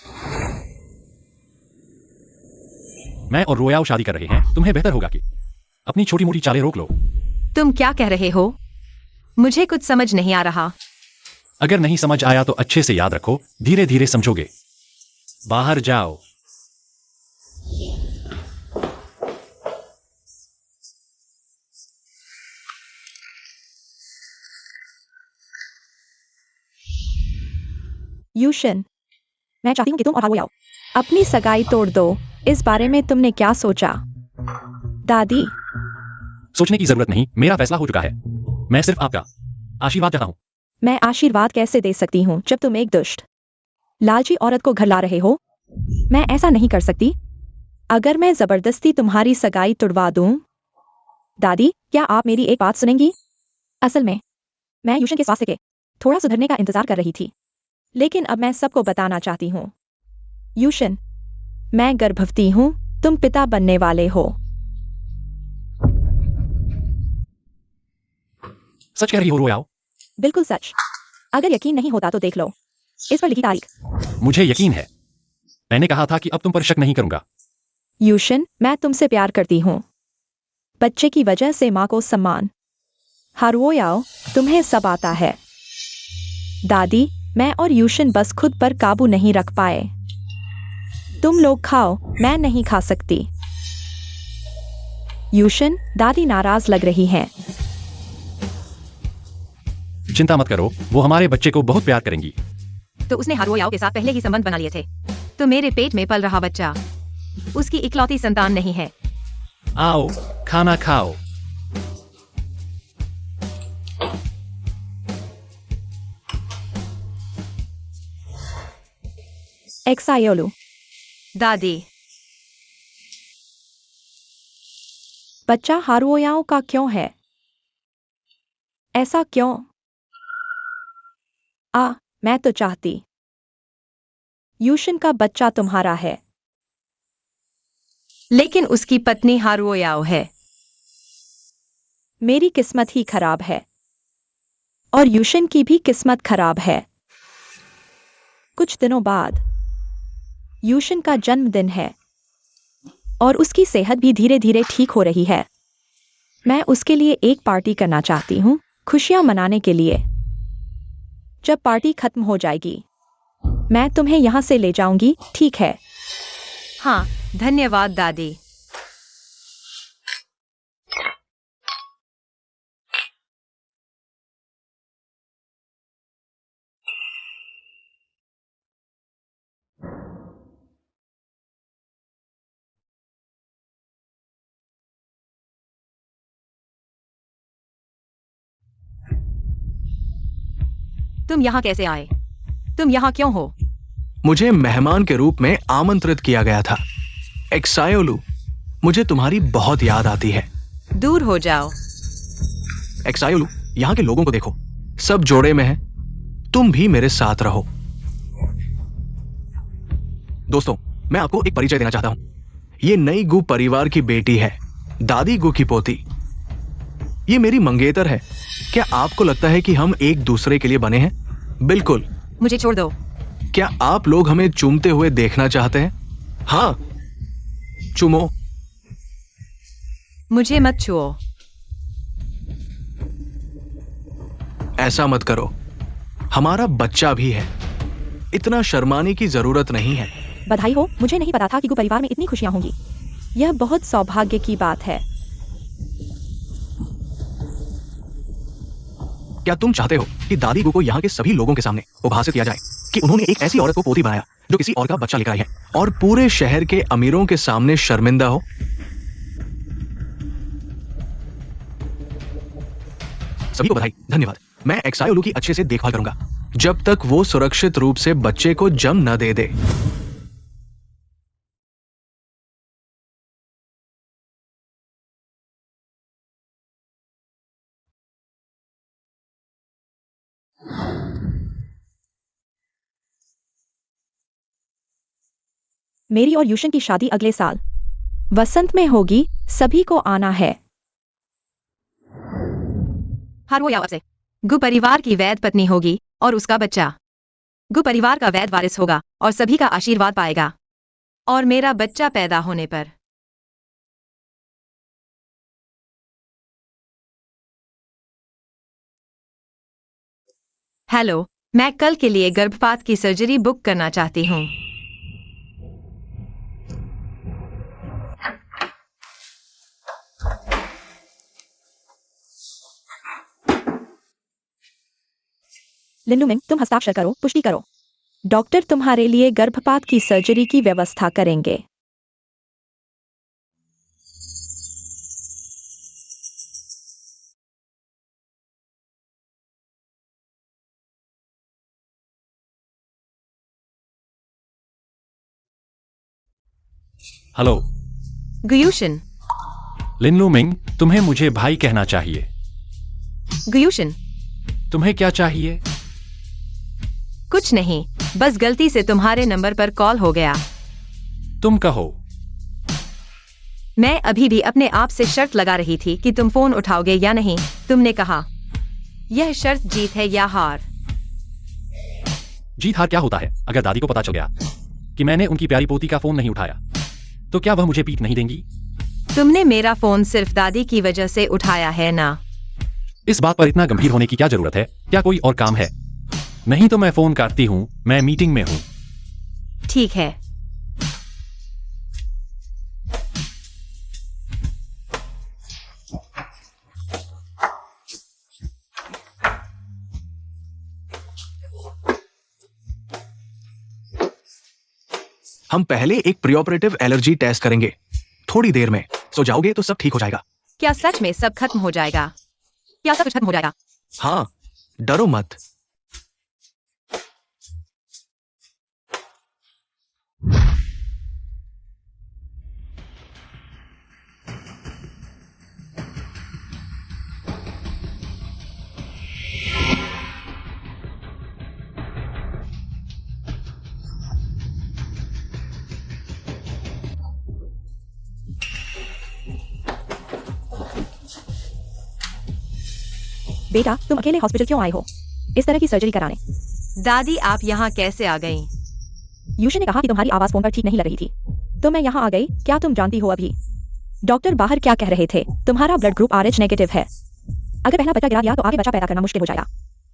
मैं और रोयाओ शादी कर रहे हैं। तुम्हें बेहतर होगा कि अपनी छोटी मोटी चालें रोक लो। तुम क्या कह रहे हो? मुझे कुछ समझ नहीं आ रहा। अगर नहीं समझ आया तो अच्छे से याद रखो, धीरे धीरे समझोगे। बाहर जाओ। यूशन, मैं चाहती हूँ कि तुम और हारो आओ। अपनी सगाई तोड़ दो। इस बारे में तुमने क्या सोचा? दादी, सोचने की जरूरत नहीं, मेरा फैसला हो चुका है। मैं सिर्फ आपका आशीर्वाद चाहता हूं। मैं आशीर्वाद कैसे दे सकती हूँ जब तुम एक दुष्ट लालची औरत को घर ला रहे हो? मैं ऐसा नहीं कर सकती। अगर मैं जबरदस्ती तुम्हारी सगाई तुड़वा दूं। दादी, क्या आप मेरी एक बात सुनेंगी? असल में मैं यूशन के स्वास्थ्य के थोड़ा सुधरने का इंतजार कर रही थी, लेकिन अब मैं सबको बताना चाहती हूँ। यूशन, मैं गर्भवती हूँ। तुम पिता बनने वाले हो। सच कह रही हो रोयाओ? बिल्कुल सच। अगर यकीन नहीं होता तो देख लो इस पर लिखी तारीख। मुझे यकीन है। मैंने कहा था कि अब तुम पर शक नहीं करूंगा। यूशन, मैं तुमसे प्यार करती हूँ। बच्चे की वजह से माँ को सम्मान। हारुओयाओ, तुम्हें सब आता है। दादी, मैं और यूशन बस खुद पर काबू नहीं रख पाए। तुम लोग खाओ, मैं नहीं खा सकती। यूशन, दादी नाराज लग रही हैं। चिंता मत करो, वो हमारे बच्चे को बहुत प्यार करेंगी। तो उसने हारुओयाओ के साथ पहले ही संबंध बना लिए थे। तो मेरे पेट में पल रहा बच्चा उसकी इकलौती संतान नहीं है। आओ, खाना खाओ। एक्सायोलू, दादी, बच्चा हारुओयाओ का क्यों है? ऐसा क्यों? मैं तो चाहती यूशन का बच्चा तुम्हारा है। लेकिन उसकी पत्नी हारुओयाओ है। मेरी किस्मत ही खराब है और यूशन की भी किस्मत खराब है। कुछ दिनों बाद यूशन का जन्मदिन है और उसकी सेहत भी धीरे धीरे ठीक हो रही है। मैं उसके लिए एक पार्टी करना चाहती हूँ, खुशियां मनाने के लिए। जब पार्टी खत्म हो जाएगी मैं तुम्हें यहां से ले जाऊंगी, ठीक है? हाँ, धन्यवाद दादी। तुम यहाँ कैसे आए? तुम यहाँ क्यों हो? मुझे मेहमान के रूप में आमंत्रित किया गया था। एक्सायोलू, मुझे तुम्हारी बहुत याद आती है। दूर हो जाओ। एक्सायोलू, यहाँ के लोगों को देखो, सब जोड़े में हैं। तुम भी मेरे साथ रहो। दोस्तों, मैं आपको एक परिचय देना चाहता हूं। ये नई गु परिवार की बेटी है, दादी गु की पोती। ये मेरी मंगेतर है। क्या आपको लगता है कि हम एक दूसरे के लिए बने हैं? बिल्कुल। मुझे छोड़ दो। क्या आप लोग हमें चूमते हुए देखना चाहते हैं? हाँ, चुमो। मुझे मत छुओ। ऐसा मत करो, हमारा बच्चा भी है। इतना शर्माने की जरूरत नहीं है। बधाई हो, मुझे नहीं पता था कि गु परिवार में इतनी खुशियां होंगी। यह बहुत सौभाग्य की बात है। क्या तुम चाहते हो कि दादी गु को यहाँ के सभी लोगों के सामने उभासित किया जाए कि उन्होंने एक ऐसी औरत को पोती बनाया जो किसी और का बच्चा लेकर आई है, और पूरे शहर के अमीरों के सामने शर्मिंदा हो? सभी को बधाई, धन्यवाद। मैं एक्सायोलू की अच्छे से देखभाल करूंगा जब तक वो सुरक्षित रूप से बच्चे को जन्म न दे दे। मेरी और यूशन की शादी अगले साल वसंत में होगी। सभी को आना है। हारुओयाओ, अब से गु परिवार की वैध पत्नी होगी और उसका बच्चा गु परिवार का वैध वारिस होगा और सभी का आशीर्वाद पाएगा। और मेरा बच्चा पैदा होने पर हेलो, मैं कल के लिए गर्भपात की सर्जरी बुक करना चाहती हूँ। लिन्नू मिंग, तुम हस्ताक्षर करो, पुष्टि करो। डॉक्टर तुम्हारे लिए गर्भपात की सर्जरी की व्यवस्था करेंगे। हेलो गुयूशन, लिनलू मिंग, तुम्हें मुझे भाई कहना चाहिए। गुयूशन, तुम्हें क्या चाहिए? कुछ नहीं, बस गलती से तुम्हारे नंबर पर कॉल हो गया। तुम कहो। मैं अभी भी अपने आप से शर्त लगा रही थी कि तुम फोन उठाओगे या नहीं। तुमने कहा यह शर्त जीत है या हार। जीत हार क्या होता है? अगर दादी को पता चल गया कि मैंने उनकी प्यारी पोती का फोन नहीं उठाया तो क्या वह मुझे पीट नहीं देंगी? तुमने मेरा फोन सिर्फ दादी की वजह से उठाया है ना? इस बात पर इतना गंभीर होने की क्या जरूरत है? क्या कोई और काम है? नहीं तो मैं फोन काटती हूँ, मैं मीटिंग में हूँ। ठीक है। हम पहले एक प्री ऑपरेटिव एलर्जी टेस्ट करेंगे। थोड़ी देर में सो जाओगे तो सब ठीक हो जाएगा। क्या सच में सब खत्म हो जाएगा? क्या सब कुछ खत्म हो जाएगा? हाँ, डरो मत। बेटा, तुम अकेले हॉस्पिटल क्यों आए हो इस तरह की सर्जरी कराने? दादी, आप यहाँ कैसे आ गईं? यूशी ने कहा कि तुम्हारी आवाज फोन पर ठीक नहीं लग रही थी, तो मैं यहाँ आ गई। क्या तुम जानती हो अभी डॉक्टर बाहर क्या कह रहे थे? तुम्हारा ब्लड ग्रुप RH नेगेटिव है। अगर पहला बच्चा गिरा दिया तो आगे बच्चा पैदा करना मुश्किल हो जाएगा।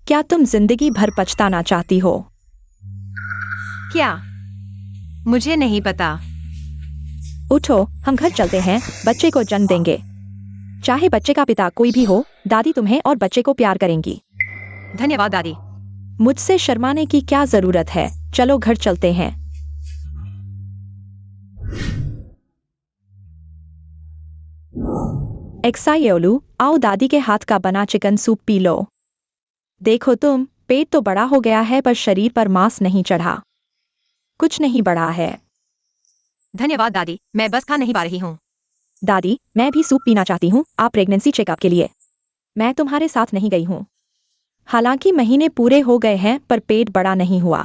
क्या तुम जिंदगी भर पछताना चाहती हो? क्या? मुझे नहीं पता। उठो, हम घर चलते हैं, बच्चे को जन्म देंगे। चाहे बच्चे का पिता कोई भी हो, दादी तुम्हें और बच्चे को प्यार करेंगी। धन्यवाद दादी। मुझसे शर्माने की क्या जरूरत है? चलो घर चलते हैं। एक्सायोलू, आओ दादी के हाथ का बना चिकन सूप पी लो। देखो तुम, पेट तो बड़ा हो गया है पर शरीर पर मांस नहीं चढ़ा। कुछ नहीं बढ़ा है। धन्यवाद दादी, मैं बस खा नहीं पा रही हूँ। दादी, मैं भी सूप पीना चाहती हूँ। आप प्रेगनेंसी चेकअप के लिए? मैं तुम्हारे साथ नहीं गई हूँ। हालांकि महीने पूरे हो गए हैं पर पेट बड़ा नहीं हुआ।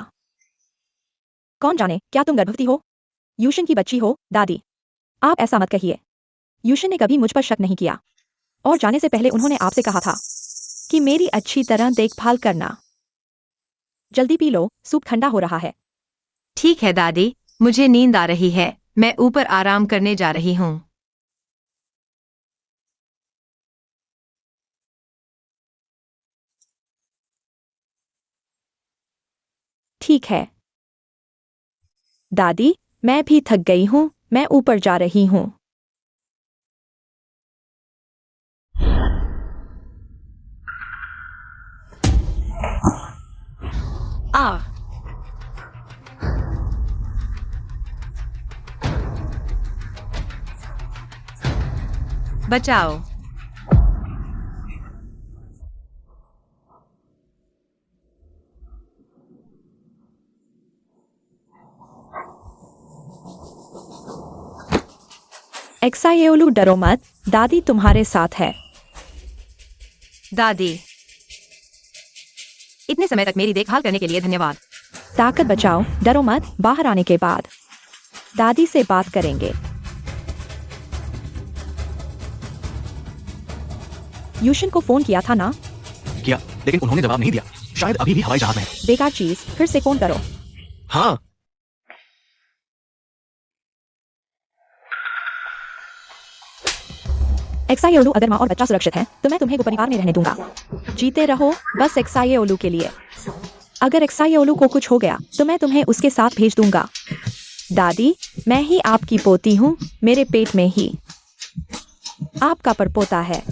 कौन जाने, क्या तुम गर्भवती हो? यूशन की बच्ची हो? दादी, आप ऐसा मत कहिए। यूशन ने कभी मुझ पर शक नहीं किया और जाने से पहले उन्होंने आपसे कहा था कि मेरी अच्छी तरह देखभाल करना। जल्दी पी लो, सूप ठंडा हो रहा है। ठीक है दादी, मुझे नींद आ रही है, मैं ऊपर आराम करने जा रही हूँ। ठीक है दादी, मैं भी थक गई हूँ, मैं ऊपर जा रही हूँ। आ बचाओ। एक्सायोलू, डरो मत, दादी तुम्हारे साथ है। दादी, इतने समय तक मेरी देखभाल करने के लिए धन्यवाद। ताकत बचाओ, डरो मत, बाहर आने के बाद दादी से बात करेंगे। यूशन को फोन किया था ना? क्या लेकिन उन्होंने जवाब नहीं दिया। शायद अभी भी हवाई जहाज में है। बेकार चीज, फिर से फोन करो। हाँ, एक्साईओलू, अगर माँ और बच्चा सुरक्षित है तो मैं तुम्हें परिवार में रहने दूंगा। जीते रहो बस एक्साईओलू के लिए। अगर एक्साईओलू को कुछ हो गया तो मैं तुम्हें उसके साथ भेज दूंगा। दादी, मैं ही आपकी पोती हूँ, मेरे पेट में ही आपका परपोता है।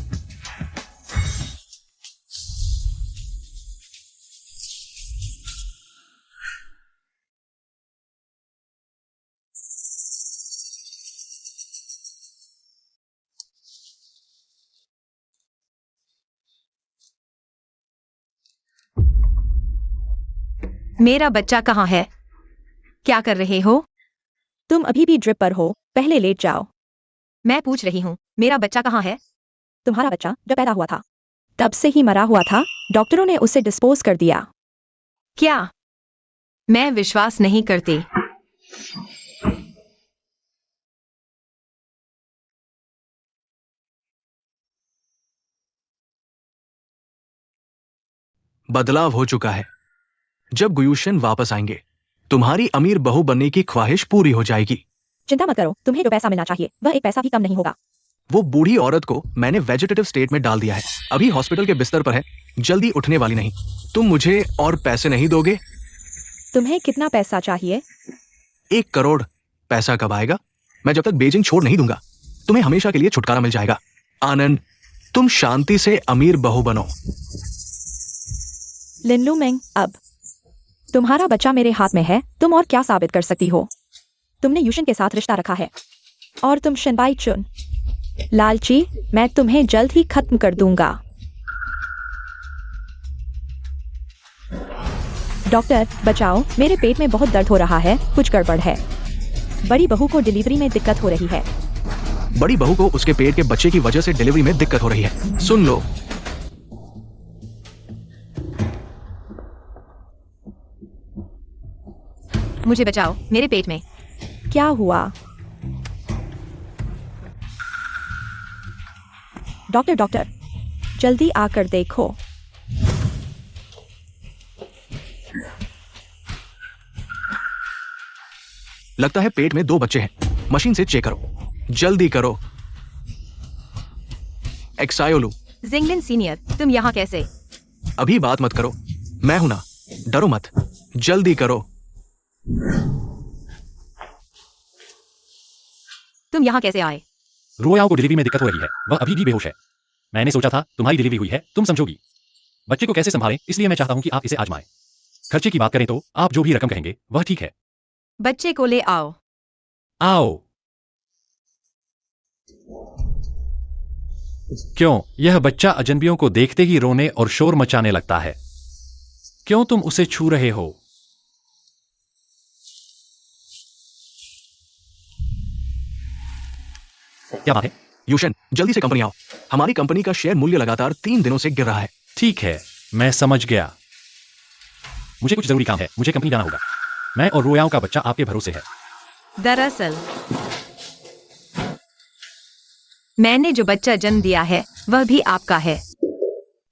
मेरा बच्चा कहाँ है? क्या कर रहे हो? तुम अभी भी ड्रिप पर हो, पहले लेट जाओ। मैं पूछ रही हूँ, मेरा बच्चा कहाँ है? तुम्हारा बच्चा जब पैदा हुआ था तब से ही मरा हुआ था। डॉक्टरों ने उसे डिस्पोज कर दिया। क्या? मैं विश्वास नहीं करती। बदलाव हो चुका है। जब गुयूशन वापस आएंगे, तुम्हारी अमीर बहू बनने की ख्वाहिश पूरी हो जाएगी। चिंता मत करो, तुम्हें जो पैसा मिलना चाहिए वह एक पैसा भी कम नहीं होगा। वो बूढ़ी औरत को मैंने वेजिटेटिव स्टेट में डाल दिया है। अभी हॉस्पिटल के बिस्तर पर है, जल्दी उठने वाली नहीं। तुम मुझे और पैसे नहीं दोगे? तुम्हें कितना पैसा चाहिए? 1 करोड़। पैसा कब आएगा? मैं जब तक बीजिंग छोड़ नहीं दूंगा, तुम्हें हमेशा के लिए छुटकारा मिल जाएगा। आनंद, तुम शांति से अमीर बहू बनो। लिनलू मेंग, अब तुम्हारा बच्चा मेरे हाथ में है। तुम और क्या साबित कर सकती हो? तुमने यूशन के साथ रिश्ता रखा है और तुम शिनबाई चुन। लालची, मैं तुम्हें जल्द ही खत्म कर दूंगा। डॉक्टर, बचाओ, मेरे पेट में बहुत दर्द हो रहा है, कुछ गड़बड़ है। बड़ी बहू को डिलीवरी में दिक्कत हो रही है। बड़ी बहू को उसके पेट के बच्चे की वजह से डिलीवरी में दिक्कत हो रही है। सुन लो, मुझे बचाओ, मेरे पेट में। क्या हुआ? डॉक्टर, डॉक्टर, जल्दी आकर देखो। लगता है पेट में 2 बच्चे हैं। मशीन से चेक करो, जल्दी करो। एक्सायोलू। जिंगलिन सीनियर, तुम यहाँ कैसे? अभी बात मत करो, मैं हूं ना, डरो मत, जल्दी करो। तुम यहाँ कैसे आए? रोयाओं को डिलीवरी में दिक्कत हो रही है, वह अभी भी बेहोश है। मैंने सोचा था तुम्हारी डिलीवरी हुई है, तुम समझोगी। बच्चे को कैसे संभालें, इसलिए मैं चाहता हूँ कि आप इसे आजमाएं। खर्चे की बात करें तो आप जो भी रकम कहेंगे वह ठीक है। बच्चे को ले आओ। आओ। क्यों यह बच्चा अजनबियों को देखते ही रोने और शोर मचाने लगता है? क्यों तुम उसे छू रहे हो? क्या बात है? यूशन, जल्दी से कंपनी आओ। हमारी कंपनी का शेयर मूल्य लगातार 3 दिनों से गिर रहा है। ठीक है, मैं समझ गया। मुझे कुछ जरूरी काम है, मुझे कंपनी जाना होगा। मैं और रोयाओं का बच्चा आपके भरोसे है। दरअसल मैंने जो बच्चा जन्म दिया है वह भी आपका है।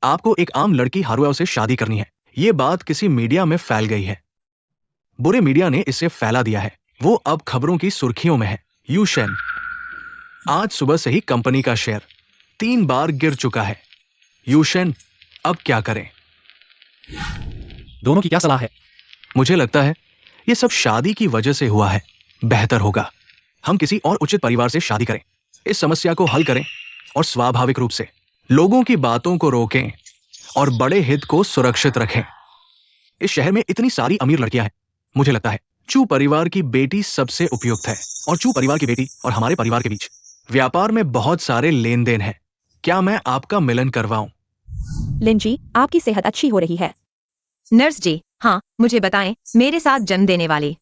आपको एक आम लड़की हारुआ से शादी करनी है। ये बात किसी मीडिया में फैल गई है। बुरे मीडिया ने इसे फैला दिया है। वो अब खबरों की सुर्खियों में है। यूशन, आज सुबह से ही कंपनी का शेयर 3 बार गिर चुका है। यूशन, अब क्या करें? दोनों की क्या सलाह है? मुझे लगता है ये सब शादी की वजह से हुआ है। बेहतर होगा हम किसी और उचित परिवार से शादी करें, इस समस्या को हल करें और स्वाभाविक रूप से लोगों की बातों को रोकें और बड़े हित को सुरक्षित रखें। इस शहर में इतनी सारी अमीर लड़कियां हैं। मुझे लगता है चू परिवार की बेटी सबसे उपयुक्त है और चू परिवार की बेटी और हमारे परिवार के बीच व्यापार में बहुत सारे लेन देन है। क्या मैं आपका मिलन करवाऊं? लिन जी, आपकी सेहत अच्छी हो रही है। नर्स जी, हाँ, मुझे बताएं, मेरे साथ जन्म देने वाली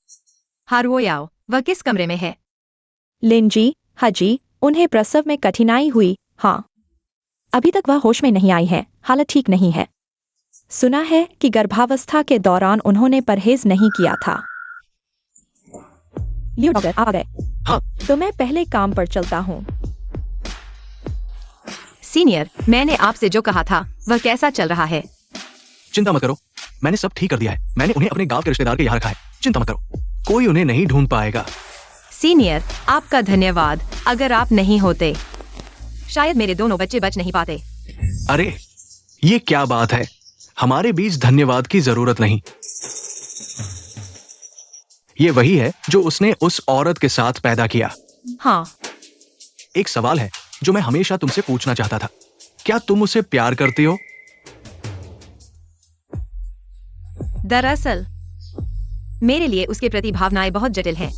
हारुओयाओ, वह किस कमरे में है? लिन जी, हाँ जी, उन्हें प्रसव में कठिनाई हुई। हाँ, अभी तक वह होश में नहीं आई है, हालत ठीक नहीं है। सुना है कि गर्भावस्था के दौरान उन्होंने परहेज नहीं किया था। लियो डॉक्टर आ गए। हाँ। तो मैं पहले काम पर चलता हूँ। सीनियर, मैंने आपसे जो कहा था वह कैसा चल रहा है? चिंता मत करो, मैंने सब ठीक कर दिया है। मैंने उन्हें अपने गांव के रिश्तेदार के यहाँ रखा है। चिंता मत करो, कोई उन्हें नहीं ढूंढ पाएगा। सीनियर, आपका धन्यवाद। अगर आप नहीं होते शायद मेरे दोनों बच्चे बच नहीं पाते। अरे ये क्या बात है, हमारे बीच धन्यवाद की जरूरत नहीं। ये वही है जो उसने उस औरत के साथ पैदा किया। हाँ, एक सवाल है जो मैं हमेशा तुमसे पूछना चाहता था, क्या तुम उसे प्यार करती हो? दरअसल मेरे लिए उसके प्रति भावनाएं बहुत जटिल हैं।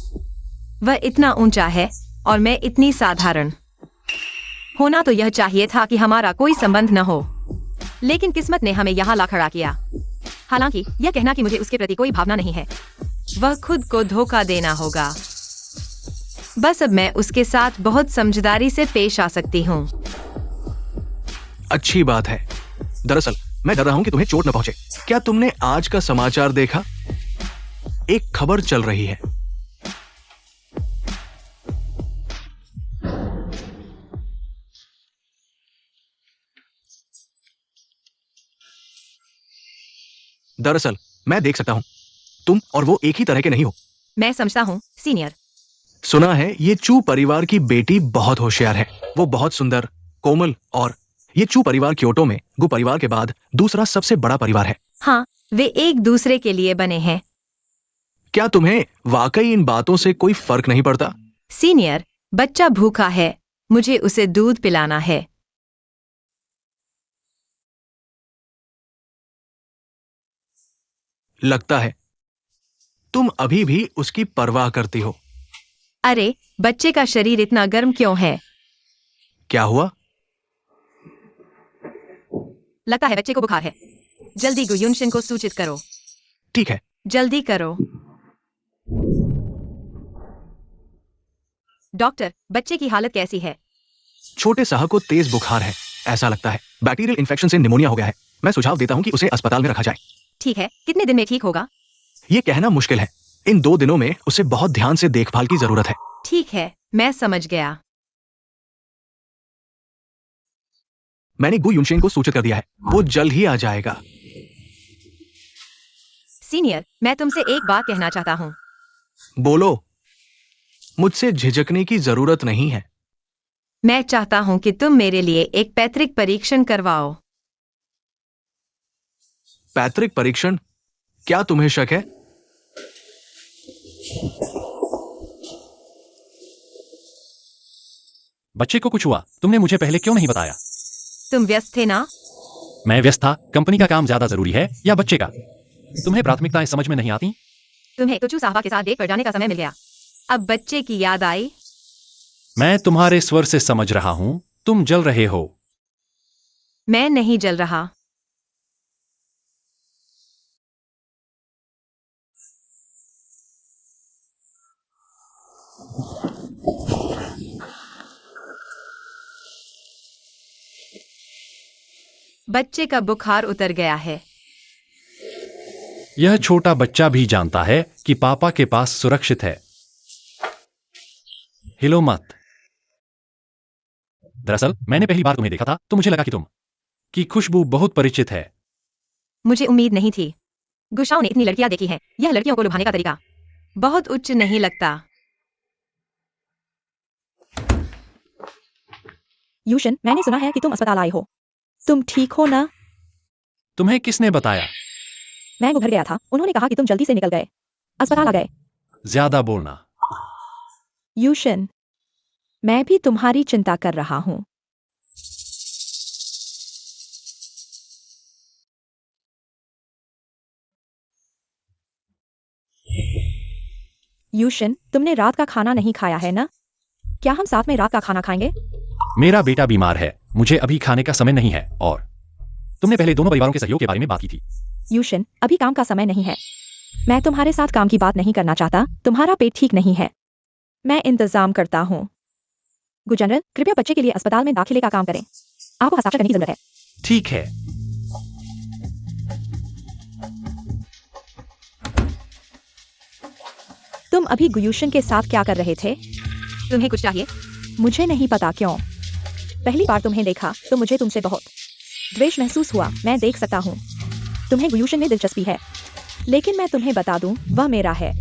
वह इतना ऊंचा है और मैं इतनी साधारण। होना तो यह चाहिए था कि हमारा कोई संबंध न हो, लेकिन किस्मत ने हमें यहाँ ला खड़ा किया। हालांकि यह कहना कि मुझे उसके प्रति कोई भावना नहीं है, वह खुद को धोखा देना होगा। बस अब मैं उसके साथ बहुत समझदारी से पेश आ सकती हूँ। अच्छी बात है। दरअसल मैं डर रहा हूं कि तुम्हें चोट न पहुंचे। क्या तुमने आज का समाचार देखा? एक खबर चल रही है। दरअसल मैं देख सकता हूं, तुम और वो एक ही तरह के नहीं हो। मैं समझता हूँ सीनियर। सुना है ये चू परिवार की बेटी बहुत होशियार है। वो बहुत सुंदर, कोमल, और ये चू परिवार क्योटो में गु परिवार के बाद दूसरा सबसे बड़ा परिवार है। हाँ, वे एक दूसरे के लिए बने हैं। क्या तुम्हें वाकई इन बातों से कोई फर्क नहीं पड़ता? सीनियर, बच्चा भूखा है, मुझे उसे दूध पिलाना है। लगता है तुम अभी भी उसकी परवाह करती हो। अरे, बच्चे का शरीर इतना गर्म क्यों है? क्या हुआ? लगता है बच्चे को बुखार है। जल्दी गुयुनशिन को सूचित करो। ठीक है। जल्दी करो। डॉक्टर, बच्चे की हालत कैसी है? छोटे साहब को तेज बुखार है। ऐसा लगता है बैक्टीरियल इन्फेक्शन से निमोनिया हो गया है। मैं सुझाव देता हूं कि उसे अस्पताल में रखा जाए। ठीक है, कितने दिन में ठीक होगा? ये कहना मुश्किल है। इन 2 दिनों में उसे बहुत ध्यान से देखभाल की जरूरत है। ठीक है, मैं समझ गया। मैंने गु युनशेन को सूचित कर दिया है, वो जल्द ही आ जाएगा। सीनियर, मैं तुमसे एक बात कहना चाहता हूँ। बोलो। मुझसे झिझकने की जरूरत नहीं है। मैं चाहता हूँ कि तुम मेरे लिए एक पैतृक परीक्षण करवाओ। पैतृक परीक्षण? क्या तुम्हें शक है? बच्चे को कुछ हुआ, तुमने मुझे पहले क्यों नहीं बताया? तुम व्यस्त थे ना? मैं व्यस्त था। कंपनी का काम ज्यादा जरूरी है या बच्चे का? तुम्हें प्राथमिकताएं समझ में नहीं आती? तुम्हें तो चू साहबा के साथ डेट पर जाने का समय मिल गया। अब बच्चे की याद आई। मैं तुम्हारे स्वर से समझ रहा हूं, तुम जल रहे हो। मैं नहीं जल रहा। बच्चे का बुखार उतर गया है। यह छोटा बच्चा भी जानता है कि पापा के पास सुरक्षित है। हिलो मत। दरअसल मैंने पहली बार तुम्हें देखा था तो मुझे लगा कि तुम की खुशबू बहुत परिचित है। मुझे उम्मीद नहीं थी। गुशाओं ने इतनी लड़कियां देखी हैं। यह लड़कियों को लुभाने का तरीका बहुत उच्च नहीं लगता। यूशन, मैंने सुना है कि तुम अस्पताल आए हो। तुम ठीक हो ना? तुम्हें किसने बताया? मैं घर गया था, उन्होंने कहा कि तुम जल्दी से निकल गए, अस्पताल आ गए। ज्यादा बोलना। यूशन, मैं भी तुम्हारी चिंता कर रहा हूं। यूशन, तुमने रात का खाना नहीं खाया है ना? क्या हम साथ में रात का खाना खाएंगे? मेरा बेटा बीमार है, मुझे अभी खाने का समय नहीं है। और तुमने पहले दोनों परिवारों के सहयोग के बारे में बात की थी। यूशन, अभी काम का समय नहीं है। मैं तुम्हारे साथ काम की बात नहीं करना चाहता। तुम्हारा पेट ठीक नहीं है। मैं इंतजाम करता हूँ। गुजनरल, कृपया बच्चे के लिए अस्पताल में दाखिले का काम करें। आपको हस्ताक्षर करने की जरूरत है। ठीक है। तुम अभी गुयूशन के साथ क्या कर रहे थे? तुम्हें कुछ चाहिए? मुझे नहीं पता क्यों। पहली बार तुम्हें देखा तो मुझे तुमसे बहुत द्वेष महसूस हुआ। मैं देख सकता हूँ। तुम्हें गुयूशन में दिलचस्पी है, लेकिन मैं तुम्हें बता दूं, वह मेरा है।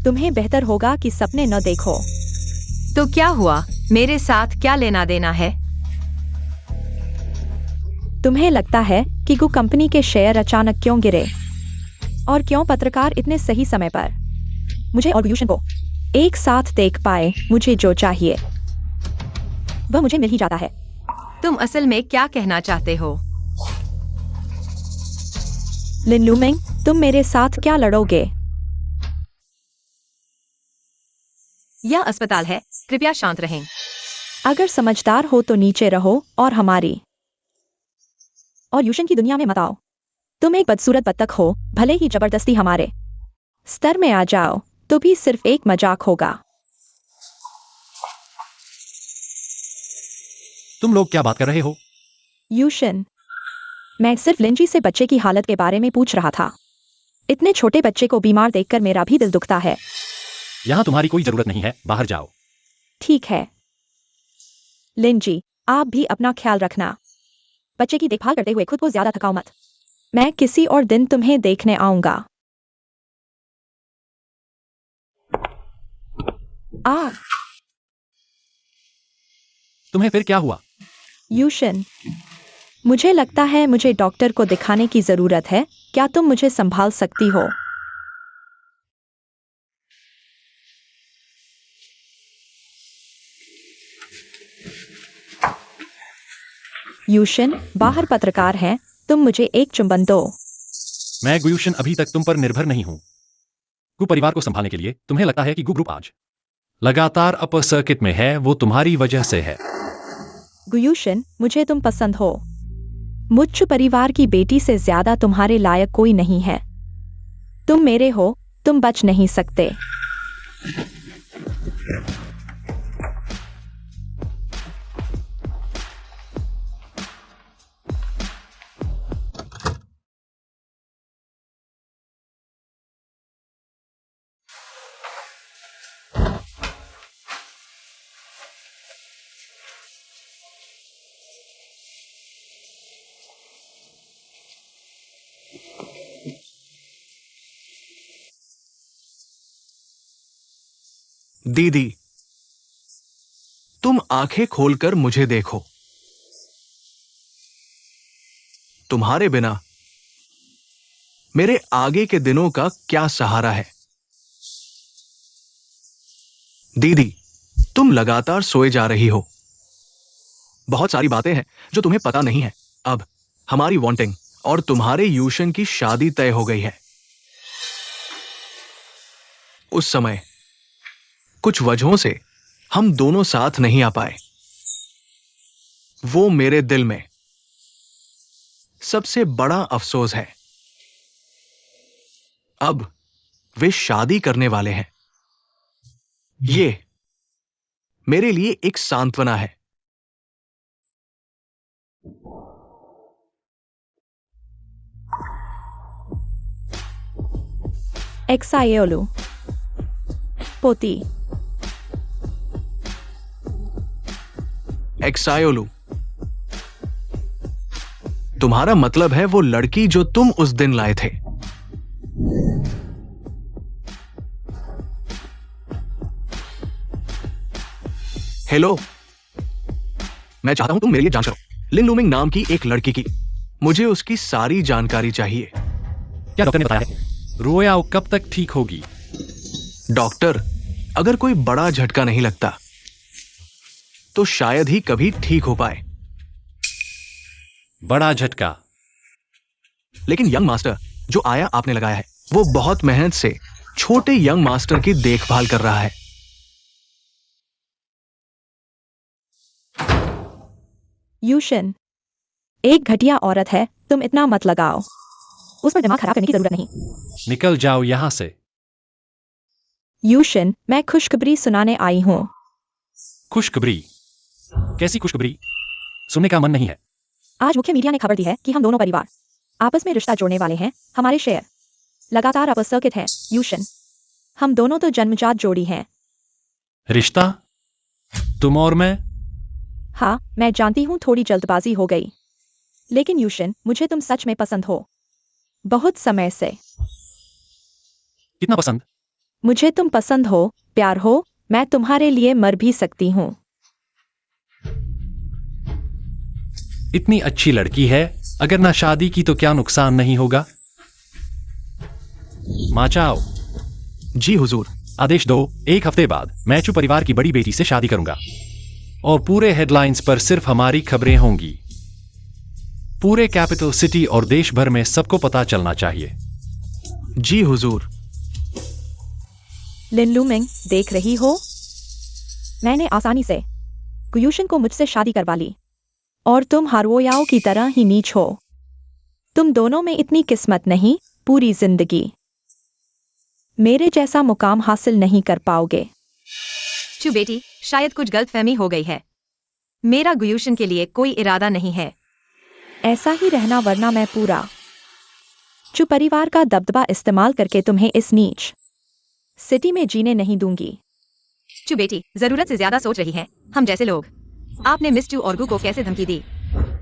तुम्हें बेहतर होगा कि सपने न देखो। तो क्या हुआ? मेरे साथ क्या लेना देना है? तुम्हें लगता है कि गु कंपनी के शेयर अचानक क्यों गिरे? और क्यों पत्रकार इतने सही समय पर मुझे और गुयूशन को एक साथ देख पाए? मुझे जो चाहिए वह मुझे मिल ही जाता है। तुम असल में क्या कहना चाहते हो? लिन लूमिंग, तुम मेरे साथ क्या लड़ोगे? यह अस्पताल है, कृपया शांत रहें। अगर समझदार हो तो नीचे रहो और हमारी और यूशन की दुनिया में मत आओ। तुम एक बदसूरत बत्तख हो, भले ही जबरदस्ती हमारे स्तर में आ जाओ तो भी सिर्फ एक मजाक होगा। तुम लोग क्या बात कर रहे हो? यूशन, मैं सिर्फ लिंजी से बच्चे की हालत के बारे में पूछ रहा था। इतने छोटे बच्चे को बीमार देखकर मेरा भी दिल दुखता है। यहाँ तुम्हारी कोई जरूरत नहीं है, बाहर जाओ। ठीक है लिंजी, आप भी अपना ख्याल रखना। बच्चे की देखभाल करते हुए खुद को ज्यादा थकाओ मत। मैं किसी और दिन तुम्हें देखने आऊंगा। तुम्हें फिर क्या हुआ? यूशन, मुझे लगता है मुझे डॉक्टर को दिखाने की जरूरत है। क्या तुम मुझे संभाल सकती हो? यूशन, बाहर पत्रकार हैं, तुम मुझे एक चुंबन दो। मैं गुयूशन अभी तक तुम पर निर्भर नहीं हूं। गु परिवार को संभालने के लिए तुम्हें लगता है कि गु ग्रुप आज लगातार अपर सर्किट में है, वो तुम्हारी वजह से है। गुयूशन, मुझे तुम पसंद हो। मुच्छ परिवार की बेटी से ज्यादा तुम्हारे लायक कोई नहीं है। तुम मेरे हो, तुम बच नहीं सकते। दीदी, तुम आंखें खोलकर मुझे देखो। तुम्हारे बिना मेरे आगे के दिनों का क्या सहारा है? दीदी, तुम लगातार सोए जा रही हो। बहुत सारी बातें हैं जो तुम्हें पता नहीं है। अब हमारी वांटिंग और तुम्हारे यूशन की शादी तय हो गई है। उस समय कुछ वजहों से हम दोनों साथ नहीं आ पाए। वो मेरे दिल में सबसे बड़ा अफसोस है। अब वे शादी करने वाले हैं। ये मेरे लिए एक सांत्वना है। एक्सायोलू पोती। एक्सायोलू, तुम्हारा मतलब है वो लड़की जो तुम उस दिन लाए थे? हेलो, मैं चाहता हूं तुम मेरे लिए जांच करो। लिन लूमिंग नाम की एक लड़की की। मुझे उसकी सारी जानकारी चाहिए। क्या डॉक्टर ने बताया है रोयाओ कब तक ठीक होगी? डॉक्टर, अगर कोई बड़ा झटका नहीं लगता तो शायद ही कभी ठीक हो पाए। बड़ा झटका? लेकिन यंग मास्टर जो आया आपने लगाया है, वो बहुत मेहनत से छोटे यंग मास्टर की देखभाल कर रहा है। यूशन, एक घटिया औरत है, तुम इतना मत लगाओ। उस पर दिमाग खराब करने की जरूरत नहीं। निकल जाओ यहां से। यूशन, मैं खुशखबरी सुनाने आई हूं। खुशखबरी? कैसी खुशखबरी? सुनने का मन नहीं है। आज मुख्य मीडिया ने खबर दी है कि हम दोनों परिवार आपस में रिश्ता जोड़ने वाले हैं। हमारे शेयर लगातार अपर सर्किट है। यूशन, हम दोनों तो जन्मजात जोड़ी हैं। रिश्ता? तुम और मैं? हाँ, मैं जानती हूँ थोड़ी जल्दबाजी हो गई, लेकिन यूशन, मुझे तुम सच में पसंद हो। बहुत समय से। कितना पसंद? मुझे तुम पसंद हो, प्यार हो, मैं तुम्हारे लिए मर भी सकती हूँ। इतनी अच्छी लड़की है, अगर ना शादी की तो क्या नुकसान नहीं होगा? माचाओ, जी हुजूर। आदेश दो, 1 हफ्ते बाद मैं चू परिवार की बड़ी बेटी से शादी करूंगा और पूरे हेडलाइंस पर सिर्फ हमारी खबरें होंगी। पूरे कैपिटल सिटी और देश भर में सबको पता चलना चाहिए। जी हुजूर। लिन लूमिंग, देख रही हो? मैंने आसानी से गुयूशन को मुझसे शादी करवा ली और तुम हारुओयाओ की तरह ही नीच हो। तुम दोनों में इतनी किस्मत नहीं, पूरी जिंदगी मेरे जैसा मुकाम हासिल नहीं कर पाओगे। चू बेटी, शायद कुछ गलतफहमी हो गई है। मेरा गुयूशन के लिए कोई इरादा नहीं है। ऐसा ही रहना, वरना मैं पूरा चू परिवार का दबदबा इस्तेमाल करके तुम्हें इस नीच सिटी में जीने नहीं दूंगी। चू बेटी, जरूरत से ज्यादा सोच रही है। हम जैसे लोग। आपने मिस चू और गू को कैसे धमकी दी?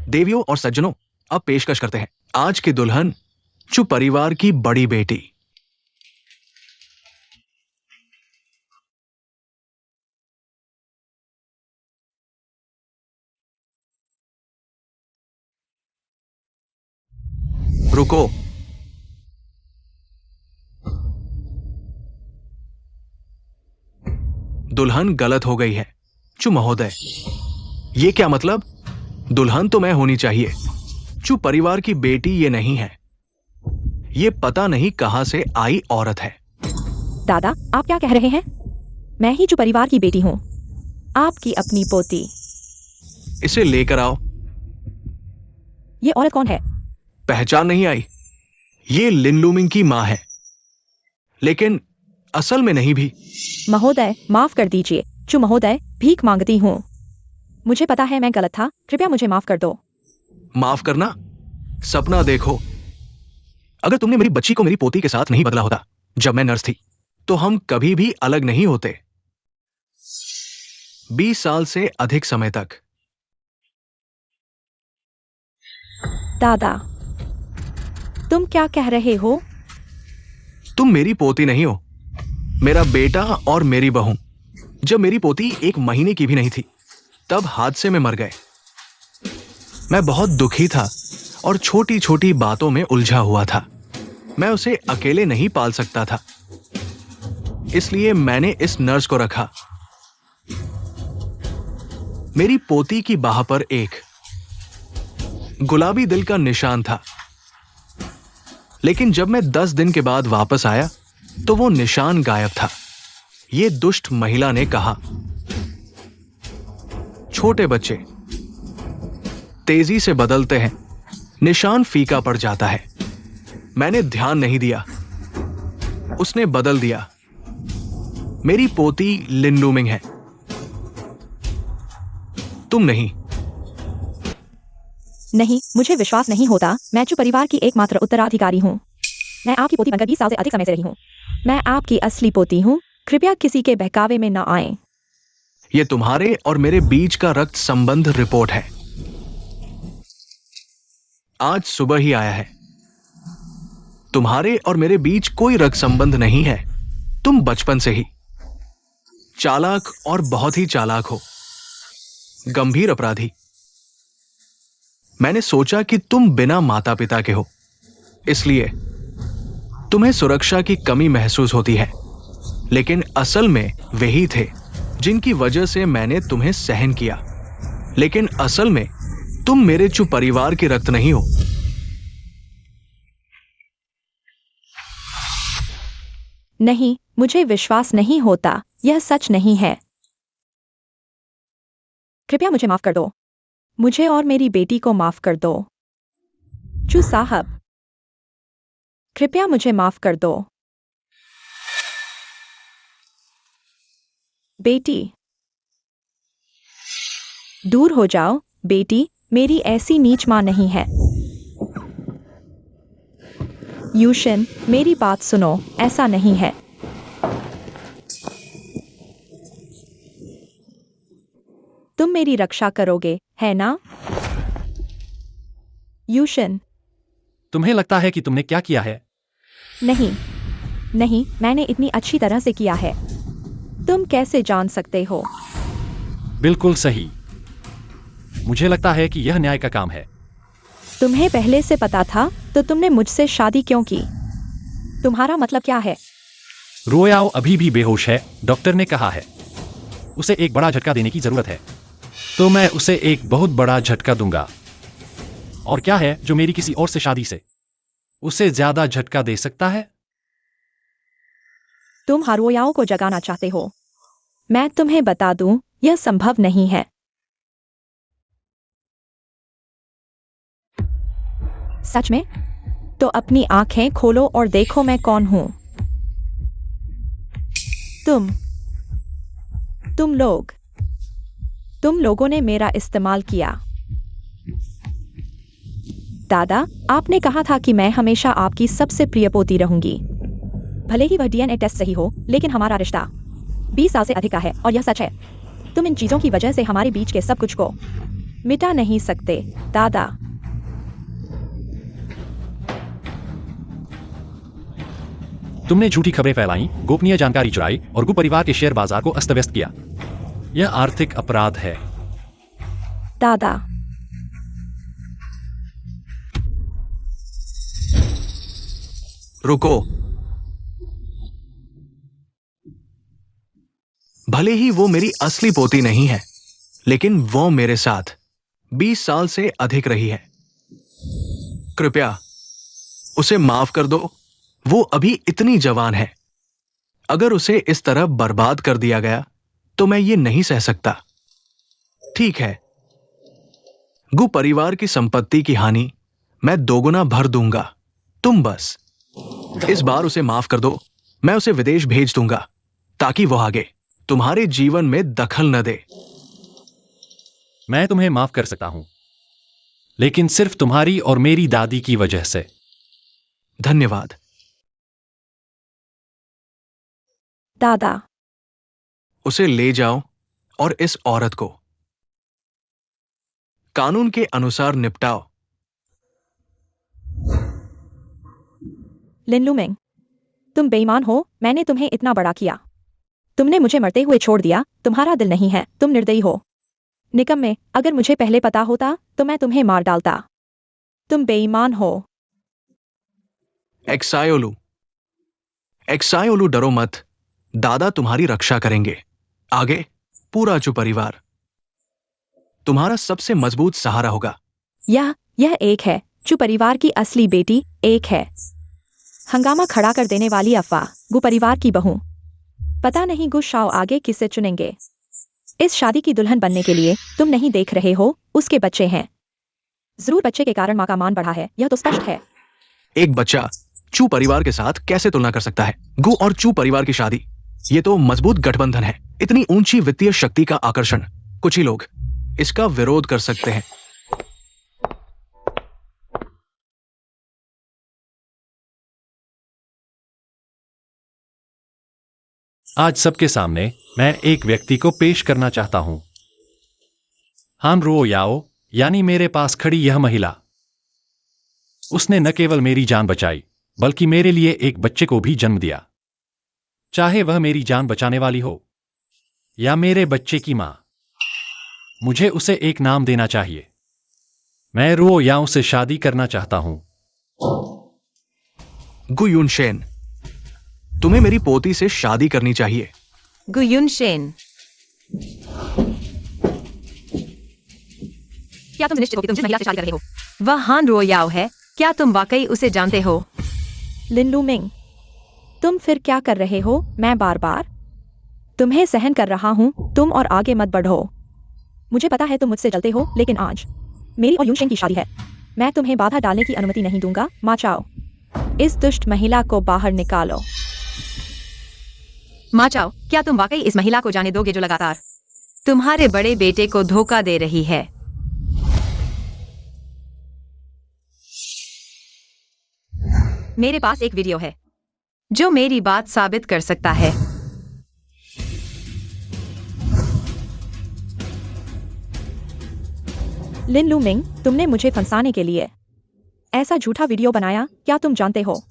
देवियों और सज्जनों, अब पेशकश करते हैं आज की दुल्हन, चू परिवार की बड़ी बेटी। रुको। दुल्हन गलत हो गई है चू महोदय। ये क्या मतलब? दुल्हन तो मैं होनी चाहिए, चू परिवार की बेटी ये नहीं है। ये पता नहीं कहां से आई औरत है। दादा, आप क्या कह रहे हैं? मैं ही चू परिवार की बेटी हूँ, आपकी अपनी पोती। इसे लेकर आओ। ये औरत कौन है? पहचान नहीं आई? ये लिन लूमिंग की मां है, लेकिन असल में नहीं भी। महोदय, माफ कर दीजिए। चू महोदय, भीख मांगती हूँ। मुझे पता है मैं गलत था, कृपया मुझे माफ कर दो। माफ करना? सपना देखो। अगर तुमने मेरी बच्ची को मेरी पोती के साथ नहीं बदला होता जब मैं नर्स थी, तो हम कभी भी अलग नहीं होते। 20 साल से अधिक समय तक। दादा, तुम क्या कह रहे हो? तुम मेरी पोती नहीं हो, मेरा बेटा और मेरी बहू। जब मेरी पोती 1 महीने की भी नहीं थी, तब हादसे में मर गए। मैं बहुत दुखी था और छोटी छोटी बातों में उलझा हुआ था। मैं उसे अकेले नहीं पाल सकता था, इसलिए मैंने इस नर्स को रखा। मेरी पोती की बाह पर एक गुलाबी दिल का निशान था, लेकिन जब मैं 10 दिन के बाद वापस आया तो वो निशान गायब था। ये दुष्ट महिला ने कहा। छोटे बच्चे तेजी से बदलते हैं, निशान फीका पड़ जाता है। मैंने ध्यान नहीं दिया, उसने बदल दिया। मेरी पोती लिन लूमिंग है, तुम नहीं। नहीं, मुझे विश्वास नहीं होता। मैं चू परिवार की एकमात्र उत्तराधिकारी हूँ। मैं आपकी पोती बनकर 20 साल से अधिक समय से रही हूँ। मैं आपकी असली पोती हूँ। कृपया किसी के बहकावे में न आएं। यह तुम्हारे और मेरे बीच का रक्त संबंध रिपोर्ट है। आज सुबह ही आया है। तुम्हारे और मेरे बीच कोई रक्त संबंध नहीं है। तुम बचपन से ही चालाक और बहुत ही चालाक हो, गंभीर अपराधी। मैंने सोचा कि तुम बिना माता पिता के हो, इसलिए तुम्हें सुरक्षा की कमी महसूस होती है, लेकिन असल में वही थे जिनकी वजह से मैंने तुम्हें सहन किया। लेकिन असल में तुम मेरे चू परिवार के रक्त नहीं हो। नहीं, मुझे विश्वास नहीं होता। यह सच नहीं है। कृपया मुझे माफ कर दो। मुझे और मेरी बेटी को माफ कर दो। चू साहब, कृपया मुझे माफ कर दो। बेटी, दूर हो जाओ। बेटी, मेरी ऐसी नीच मां नहीं है। यूशन, मेरी बात सुनो, ऐसा नहीं है। तुम मेरी रक्षा करोगे, है ना? यूशन, तुम्हें लगता है कि तुमने क्या किया है? नहीं, नहीं, मैंने इतनी अच्छी तरह से किया है। तुम कैसे जान सकते हो? बिल्कुल सही। मुझे लगता है कि यह न्याय का काम है। तुम्हें पहले से पता था, तो तुमने मुझसे शादी क्यों की? तुम्हारा मतलब क्या है? रोयाओ अभी भी बेहोश है, डॉक्टर ने कहा है। उसे एक बड़ा झटका देने की जरूरत है। तो मैं उसे एक बहुत बड़ा झटका दूंगा। और क्या है जो मेरी किसी और से शादी से उसे ज्यादा झटका दे सकता है? तुम हारोयाओं को जगाना चाहते हो। मैं तुम्हें बता दूं, यह संभव नहीं है। सच में? तो अपनी आंखें खोलो और देखो मैं कौन हूं। तुम लोगों ने मेरा इस्तेमाल किया। दादा, आपने कहा था कि मैं हमेशा आपकी सबसे प्रिय पोती रहूंगी। भले ही वह डीएनए टेस्ट सही हो, लेकिन हमारा रिश्ता 20 साल से अधिक का है और यह सच है। तुम इन चीजों की वजह से हमारे बीच के सब कुछ को मिटा नहीं सकते, दादा। तुमने झूठी खबरें फैलाई, गोपनीय जानकारी चुराई और गु परिवार के शेयर बाजार को अस्त व्यस्त किया। यह आर्थिक अपराध है। दादा, रुको। भले ही वो मेरी असली पोती नहीं है, लेकिन वो मेरे साथ 20 साल से अधिक रही है। कृपया उसे माफ कर दो। वो अभी इतनी जवान है। अगर उसे इस तरह बर्बाद कर दिया गया तो मैं ये नहीं सह सकता। ठीक है, गु परिवार की संपत्ति की हानि मैं दोगुना भर दूंगा। तुम बस इस बार उसे माफ कर दो। मैं उसे विदेश भेज दूंगा ताकि वो आगे तुम्हारे जीवन में दखल न दे। मैं तुम्हें माफ कर सकता हूं, लेकिन सिर्फ तुम्हारी और मेरी दादी की वजह से। धन्यवाद। दादा, उसे ले जाओ और इस औरत को कानून के अनुसार निपटाओ। लिनलुमिंग, तुम बेईमान हो। मैंने तुम्हें इतना बड़ा किया। तुमने मुझे मरते हुए छोड़ दिया। तुम्हारा दिल नहीं है। तुम निर्दयी हो। निकम्मे, अगर मुझे पहले पता होता तो मैं तुम्हें मार डालता। तुम बेईमान हो। एक्सायोलू, एक्सायोलू, डरो मत। दादा तुम्हारी रक्षा करेंगे। आगे पूरा चू परिवार तुम्हारा सबसे मजबूत सहारा होगा। यह एक है। चू परिवार की असली बेटी एक है। हंगामा खड़ा कर देने वाली अफवाह। गु परिवार की बहू। पता नहीं गु शाओ आगे किसे चुनेंगे। इस शादी की दुल्हन बनने के लिए तुम नहीं देख रहे हो, उसके बच्चे हैं। जरूर बच्चे के कारण मां का मान बढ़ा है, यह तो स्पष्ट है। एक बच्चा चू परिवार के साथ कैसे तुलना कर सकता है? गु और चू परिवार की शादी, ये तो मजबूत गठबंधन है। इतनी ऊंची वित्तीय शक्ति का आकर्षण, कुछ ही लोग इसका विरोध कर सकते हैं। आज सबके सामने मैं एक व्यक्ति को पेश करना चाहता हूं। हान रो याओ, यानी मेरे पास खड़ी यह महिला। उसने न केवल मेरी जान बचाई, बल्कि मेरे लिए एक बच्चे को भी जन्म दिया। चाहे वह मेरी जान बचाने वाली हो या मेरे बच्चे की मां, मुझे उसे एक नाम देना चाहिए। मैं रो याओ से शादी करना चाहता हूं। गु युनशेन, तुम्हें मेरी पोती से शादी करनी चाहिए। गुयुनशेन, क्या तुम निश्चित हो कि तुम जिस महिला से शादी कर रहे हो वह हान रोयाओ है? क्या तुम वाकई उसे जानते हो? लिनलुमिंग, तुम फिर क्या कर रहे हो? मैं बार बार तुम्हें सहन कर रहा हूं। तुम और आगे मत बढ़ो। मुझे पता है तुम मुझसे जलते हो, लेकिन आज मेरी और यूनशेन की शादी है। मैं तुम्हें बाधा डालने की अनुमति नहीं दूंगा। मा चाओ, इस दुष्ट महिला को बाहर निकालो। माँ चाओ, क्या तुम वाकई इस महिला को जाने दोगे जो लगातार तुम्हारे बड़े बेटे को धोखा दे रही है? मेरे पास एक वीडियो है जो मेरी बात साबित कर सकता है। लिनलुमिंग, तुमने मुझे फंसाने के लिए ऐसा झूठा वीडियो बनाया, क्या तुम जानते हो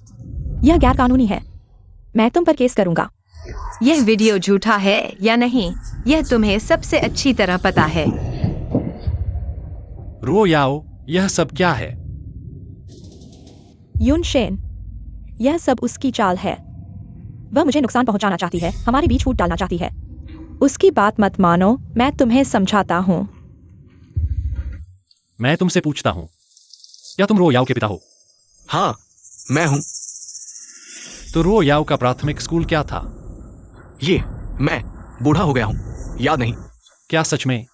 यह गैर कानूनी है। मैं तुम पर केस करूंगा। यह वीडियो झूठा है या नहीं, यह तुम्हें सबसे अच्छी तरह पता है। रो याओ, यह सब क्या है? यून शेन, यह सब उसकी चाल है। वह मुझे नुकसान पहुंचाना चाहती है, हमारे बीच फूट डालना चाहती है। उसकी बात मत मानो, मैं तुम्हें समझाता हूँ। मैं तुमसे पूछता हूँ, क्या तुम रो याओ के पिता हो? हाँ, मैं हूं। तो रो याओ का प्राथमिक स्कूल क्या था? मैं बूढ़ा हो गया हूं, याद नहीं। क्या सच में?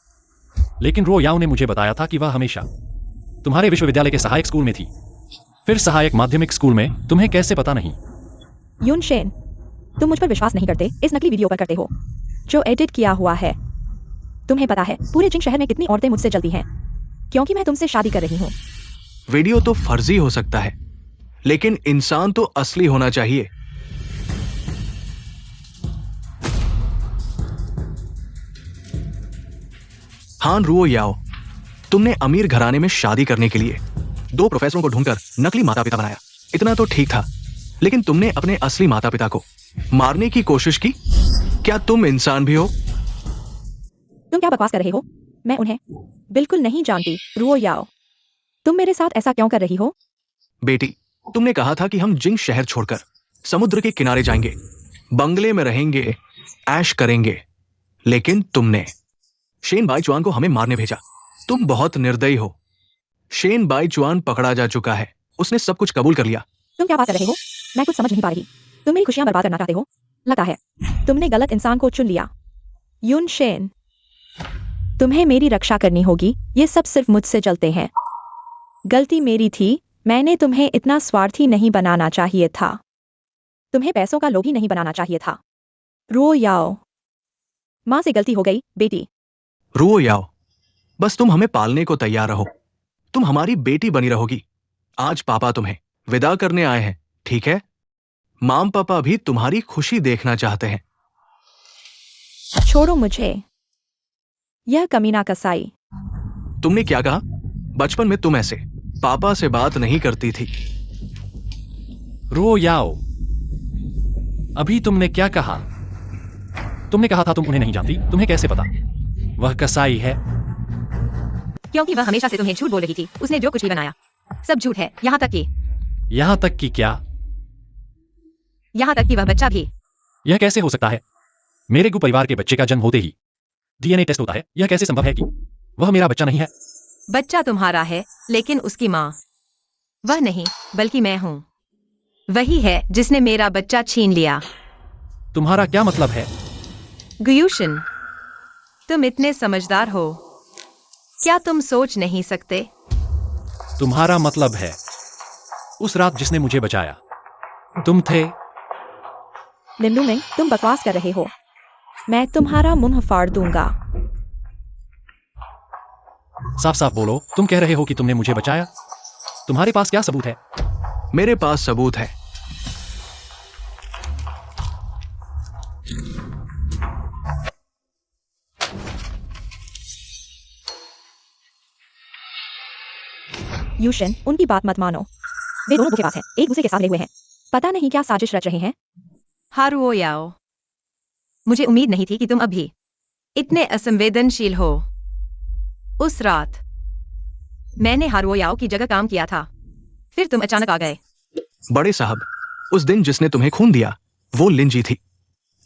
लेकिन रो याओ ने मुझे बताया था कि वह हमेशा तुम्हारे विश्वविद्यालय के सहायक स्कूल में थी। फिर सहायक माध्यमिक स्कूल में तुम्हें कैसे पता नहीं? यून शेन, तुम मुझ पर विश्वास नहीं करते, इस नकली वीडियो पर करते हो जो एडिट किया हुआ है। तुम्हें पता है पूरे जिंग शहर में कितनी औरतें मुझसे जलती हैं क्योंकि मैं तुमसे शादी कर रही हूँ। वीडियो तो फर्जी हो सकता है, लेकिन इंसान तो असली होना चाहिए। हान रुओ याओ, तुमने अमीर घराने में शादी करने के लिए 2 प्रोफेसरों को ढूंढकर नकली माता पिता बनाया। इतना तो ठीक था, लेकिन तुमने अपने असली माता पिता को मारने की कोशिश की। क्या तुम इंसान भी हो? तुम क्या बकवास कर रहे हो? मैं उन्हें बिल्कुल नहीं जानती। रुओ याओ, तुम मेरे साथ ऐसा क्यों कर रही हो? बेटी, तुमने कहा था कि हम जिंग शहर छोड़कर समुद्र के किनारे जाएंगे, बंगले में रहेंगे, ऐश करेंगे। लेकिन तुमने शेन बाई चुआन को हमें मारने भेजा। तुम बहुत निर्दयी हो। शेन बाई चुआन पकड़ा जा चुका है, उसने सब कुछ कबूल कर लिया। तुम क्या बात कर रहे हो? मैं कुछ समझ नहीं पा रही। तुम मेरी खुशियां बर्बाद करना चाहते हो। लगता है तुमने गलत इंसान को चुन लिया। यून शेन, तुम्हें मेरी रक्षा करनी होगी। ये सब सिर्फ मुझसे चलते हैं। गलती मेरी थी, मैंने तुम्हें इतना स्वार्थी नहीं बनाना चाहिए था। तुम्हें पैसों का लोभी नहीं बनाना चाहिए था। रो याओ, माँ से गलती हो गई बेटी। रुओ याओ, बस तुम हमें पालने को तैयार रहो। तुम हमारी बेटी बनी रहोगी। आज पापा तुम्हें विदा करने आए हैं, ठीक है? माम पापा भी तुम्हारी खुशी देखना चाहते हैं। छोड़ो मुझे, यह कमीना कसाई। तुमने क्या कहा? बचपन में तुम ऐसे पापा से बात नहीं करती थी। रो याओ, अभी तुमने क्या कहा? तुमने कहा था तुम उन्हें नहीं जानती। तुम्हें कैसे पता वह कसाई है? क्योंकि वह हमेशा से तुम्हें झूठ बोल रही थी। उसने जो कुछ भी बनाया सब झूठ है, यहाँ तक कि क्या? यहाँ तक कि वह बच्चा भी। यह कैसे हो सकता है? मेरे गु परिवार के बच्चे का जन्म होते ही डीएनए टेस्ट होता है। यह कैसे संभव है कि वह मेरा बच्चा नहीं है? बच्चा तुम्हारा है, लेकिन उसकी माँ वह नहीं, बल्कि मैं हूँ। वही है जिसने मेरा बच्चा छीन लिया। तुम्हारा क्या मतलब है? गुयूशन, तुम इतने समझदार हो, क्या तुम सोच नहीं सकते? तुम्हारा मतलब है उस रात जिसने मुझे बचाया तुम थे? लिनलुमिंग, तुम बकवास कर रहे हो। मैं तुम्हारा मुंह फाड़ दूंगा। साफ साफ बोलो, तुम कह रहे हो कि तुमने मुझे बचाया? तुम्हारे पास क्या सबूत है? मेरे पास सबूत है। यूशन, उनकी बात मत मानो। वे दोनों धोखेबाज हैं, एक दूसरे के साथ मिले हुए हैं। पता नहीं क्या साजिश रच रहे हैं। हारुओ याओ, मुझे उम्मीद नहीं थी कि तुम अभी इतने असंवेदनशील हो। उस रात मैंने हारुओ याओ की जगह काम किया था, फिर तुम अचानक आ गए। बड़े साहब, उस दिन जिसने तुम्हें खून दिया वो लिंजी थी।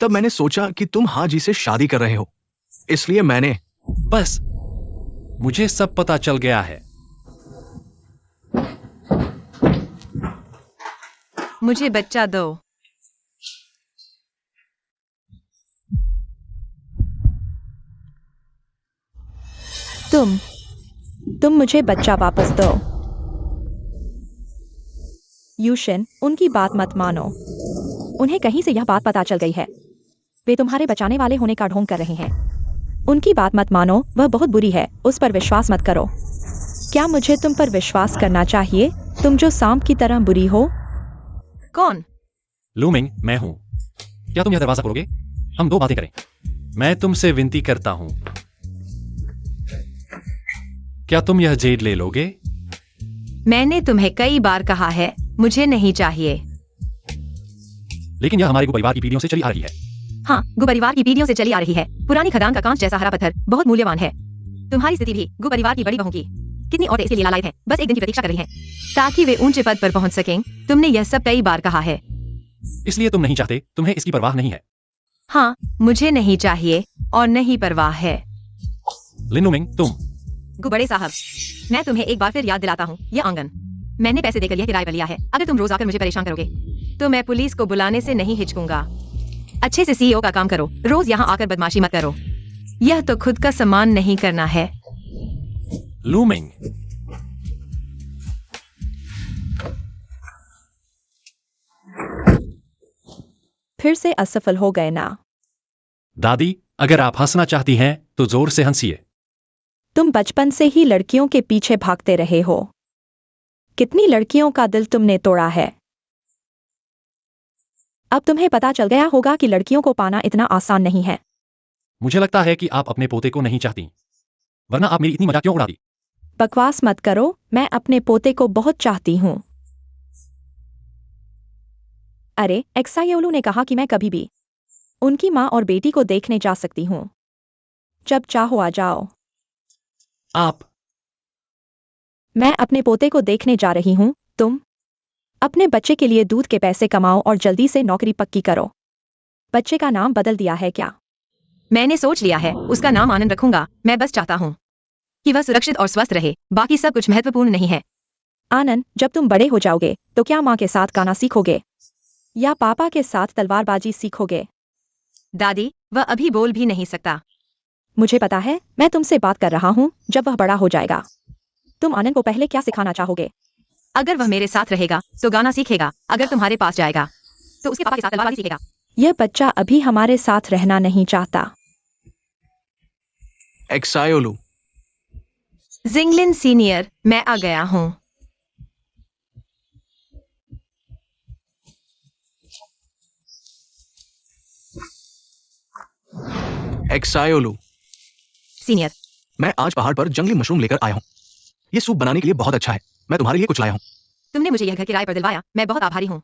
तब मैंने सोचा कि तुम हाजी से शादी कर रहे हो, इसलिए मैंने। बस, मुझे सब पता चल गया है। मुझे बच्चा दो। तुम मुझे बच्चा वापस दो। यूशन, उनकी बात मत मानो। उन्हें कहीं से यह बात पता चल गई है। वे तुम्हारे बचाने वाले होने का ढोंग कर रहे हैं। उनकी बात मत मानो, वह बहुत बुरी है, उस पर विश्वास मत करो। क्या मुझे तुम पर विश्वास करना चाहिए, तुम जो सांप की तरह बुरी हो? कौन? लूमिंग, मैं हूं। क्या तुम यह दरवाजा खोलोगे? हम 2 बातें करें। मैं तुमसे विनती करता हूं, क्या तुम यह जेड ले लोगे? मैंने तुम्हें कई बार कहा है, मुझे नहीं चाहिए। लेकिन यह हमारे परिवार की पीढ़ियों से चली आ रही है। हाँ, गु परिवार की पीढ़ियों से चली आ रही है। पुरानी खदान का कांच जैसा हरा पत्थर बहुत मूल्यवान है। तुम्हारी स्थिति भी गु परिवार की बड़ी बहू की कितनी औरतें इसके लिए लालायित हैं, बस एक दिन की प्रतीक्षा कर रही हैं, ताकि वे ऊंचे पद पर पहुंच सकें। तुमने यह सब कई बार कहा है। इसलिए तुम नहीं चाहते, तुम्हें इसकी परवाह नहीं है। हाँ, मुझे नहीं चाहिए और नहीं परवाह है। लिन लुमिंग, तुम। गु बड़े साहब, मैं तुम्हें एक बार फिर याद दिलाता हूँ, यह आंगन मैंने पैसे देकर यह किराए पर लिया है। अगर तुम रोज आकर मुझे परेशान करोगे तो मैं पुलिस को बुलाने से नहीं हिचकूंगा। अच्छे से सीईओ का काम करो, रोज यहाँ आकर बदमाशी मत करो। यह तो खुद का सम्मान नहीं करना है। लूमिंग, फिर से असफल हो गए ना। दादी, अगर आप हंसना चाहती हैं तो जोर से हंसिए। तुम बचपन से ही लड़कियों के पीछे भागते रहे हो। कितनी लड़कियों का दिल तुमने तोड़ा है। अब तुम्हें पता चल गया होगा कि लड़कियों को पाना इतना आसान नहीं है। मुझे लगता है कि आप अपने पोते को नहीं चाहती, वरना आप मेरी इतनी मजाक क्यों उड़ाती? बकवास मत करो, मैं अपने पोते को बहुत चाहती हूँ। अरे, एक्सायोलू ने कहा कि मैं कभी भी उनकी माँ और बेटी को देखने जा सकती हूँ। जब चाहो आ जाओ। आप मैं अपने पोते को देखने जा रही हूँ। तुम अपने बच्चे के लिए दूध के पैसे कमाओ और जल्दी से नौकरी पक्की करो। बच्चे का नाम बदल दिया है क्या? मैंने सोच लिया है, उसका नाम आनंद रखूंगा। मैं बस चाहता हूँ कि वह सुरक्षित और स्वस्थ रहे, बाकी सब कुछ महत्वपूर्ण नहीं है। आनंद, जब तुम बड़े हो जाओगे तो क्या माँ के साथ गाना सीखोगे या पापा के साथ तलवारबाजी सीखोगे? दादी, वह अभी बोल भी नहीं सकता। मुझे पता है, मैं तुमसे बात कर रहा हूँ। जब वह बड़ा हो जाएगा तुम आनंद को पहले क्या सिखाना चाहोगे? अगर वह मेरे साथ रहेगा तो गाना सीखेगा, अगर तुम्हारे पास जाएगा तो उसके पापा के साथ तलवारबाजी सीखेगा। यह बच्चा अभी हमारे साथ रहना नहीं चाहता। एक्सायोलू, जिंगलिन सीनियर, मैं आ गया हूँ। एक्सायोलू, सीनियर, मैं आज पहाड़ पर जंगली मशरूम लेकर आया हूँ। ये सूप बनाने के लिए बहुत अच्छा है। मैं तुम्हारे लिए कुछ लाया हूँ। तुमने मुझे यह घर किराए पर दिलवाया, मैं बहुत आभारी हूँ।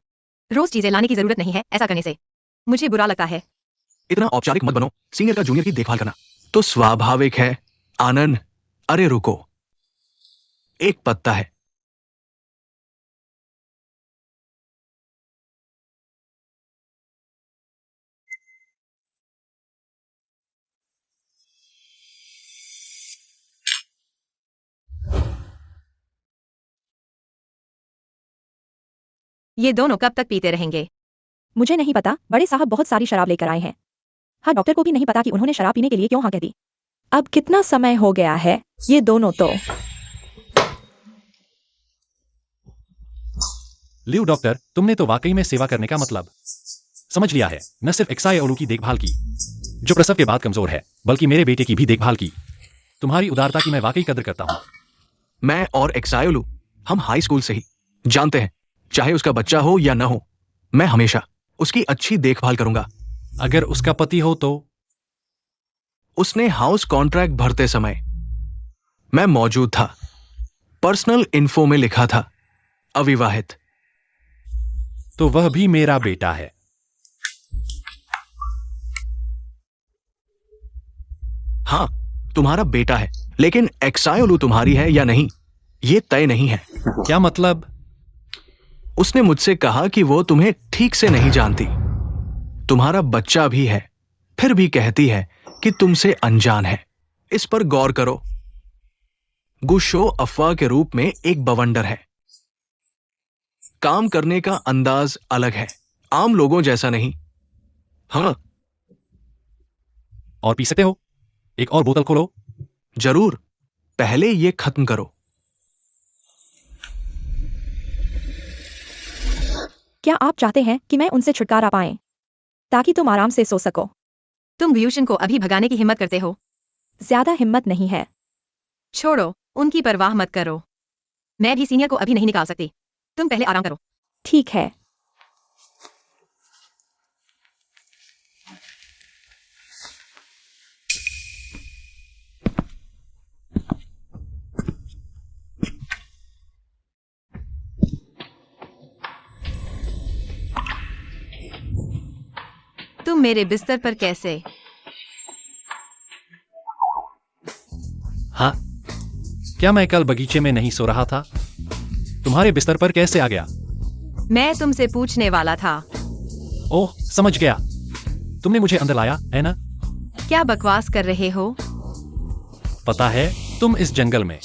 रोज चीजें लाने की जरूरत नहीं है, ऐसा करने से मुझे बुरा लगता है। इतना औपचारिक मत बनो। सीनियर का जूनियर की देखभाल करना तो स्वाभाविक है। आनंद, अरे रुको, एक पत्ता है। ये दोनों कब तक पीते रहेंगे? मुझे नहीं पता, बड़े साहब बहुत सारी शराब लेकर आए हैं। हाँ, डॉक्टर को भी नहीं पता कि उन्होंने शराब पीने के लिए क्यों हाँ कह दी। अब कितना समय हो गया है? ये दोनों तो लियो डॉक्टर, तुमने तो वाकई में सेवा करने का मतलब समझ लिया है। न सिर्फ एक्सायोलू की देखभाल की, जो प्रसव के बाद कमजोर है, बल्कि मेरे बेटे की भी देखभाल की। तुम्हारी उदारता की मैं वाकई कदर करता हूँ। मैं और एक्सायोलू, हम हाई स्कूल से ही जानते हैं, चाहे उसका बच्चा हो या न हो, मैं हमेशा उसकी अच्छी देखभाल करूंगा। अगर उसका पति हो तो? उसने हाउस कॉन्ट्रैक्ट भरते समय मैं मौजूद था। पर्सनल इन्फो में लिखा था अविवाहित। तो वह भी मेरा बेटा है। हाँ, तुम्हारा बेटा है, लेकिन एक्सायोलू तुम्हारी है या नहीं, यह तय नहीं है। क्या मतलब? उसने मुझसे कहा कि वो तुम्हें ठीक से नहीं जानती। तुम्हारा बच्चा भी है, फिर भी कहती है कि तुमसे अनजान है। इस पर गौर करो। गुशो अफवाह के रूप में एक बवंडर है। काम करने का अंदाज अलग है, आम लोगों जैसा नहीं। हाँ, और पी सकते हो? एक और बोतल खोलो। जरूर, पहले ये खत्म करो। क्या आप चाहते हैं कि मैं उनसे छुटकारा पाएं ताकि तुम आराम से सो सको? तुम ब्यूशन को अभी भगाने की हिम्मत करते हो? ज्यादा हिम्मत नहीं है। छोड़ो, उनकी परवाह मत करो। मैं भी सीनियर को अभी नहीं निकाल सकती। तुम पहले आराम करो। ठीक है। तुम मेरे बिस्तर पर कैसे? हाँ, क्या मैं कल बगीचे में नहीं सो रहा था? तुम्हारे बिस्तर पर कैसे आ गया? मैं तुमसे पूछने वाला था। ओह, समझ गया। तुमने मुझे अंदर लाया है ना? क्या बकवास कर रहे हो? पता है, तुम इस जंगल में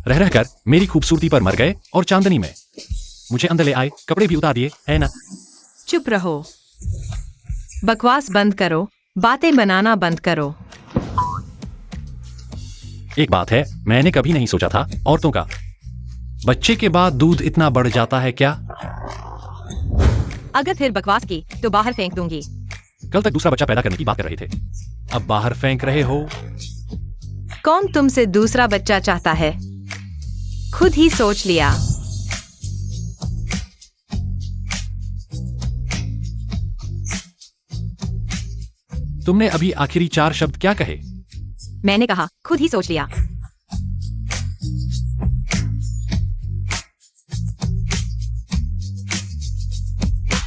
रह रहकर मेरी खूबसूरती पर मर गए और चांदनी में मुझे अंदर ले आए, कपड़े भी उतार दिए, है ना? चुप रहो। बकवास बंद करो, बातें बनाना बंद करो। एक बात है, मैंने कभी नहीं सोचा था औरतों का बच्चे के बाद दूध इतना बढ़ जाता है क्या? अगर फिर बकवास की तो बाहर फेंक दूंगी। कल तक दूसरा बच्चा पैदा करने की बात कर रहे थे, अब बाहर फेंक रहे हो? कौन तुमसे दूसरा बच्चा चाहता है? खुद ही सोच लिया। तुमने अभी आखिरी 4 शब्द क्या कहे? मैंने कहा खुद ही सोच लिया।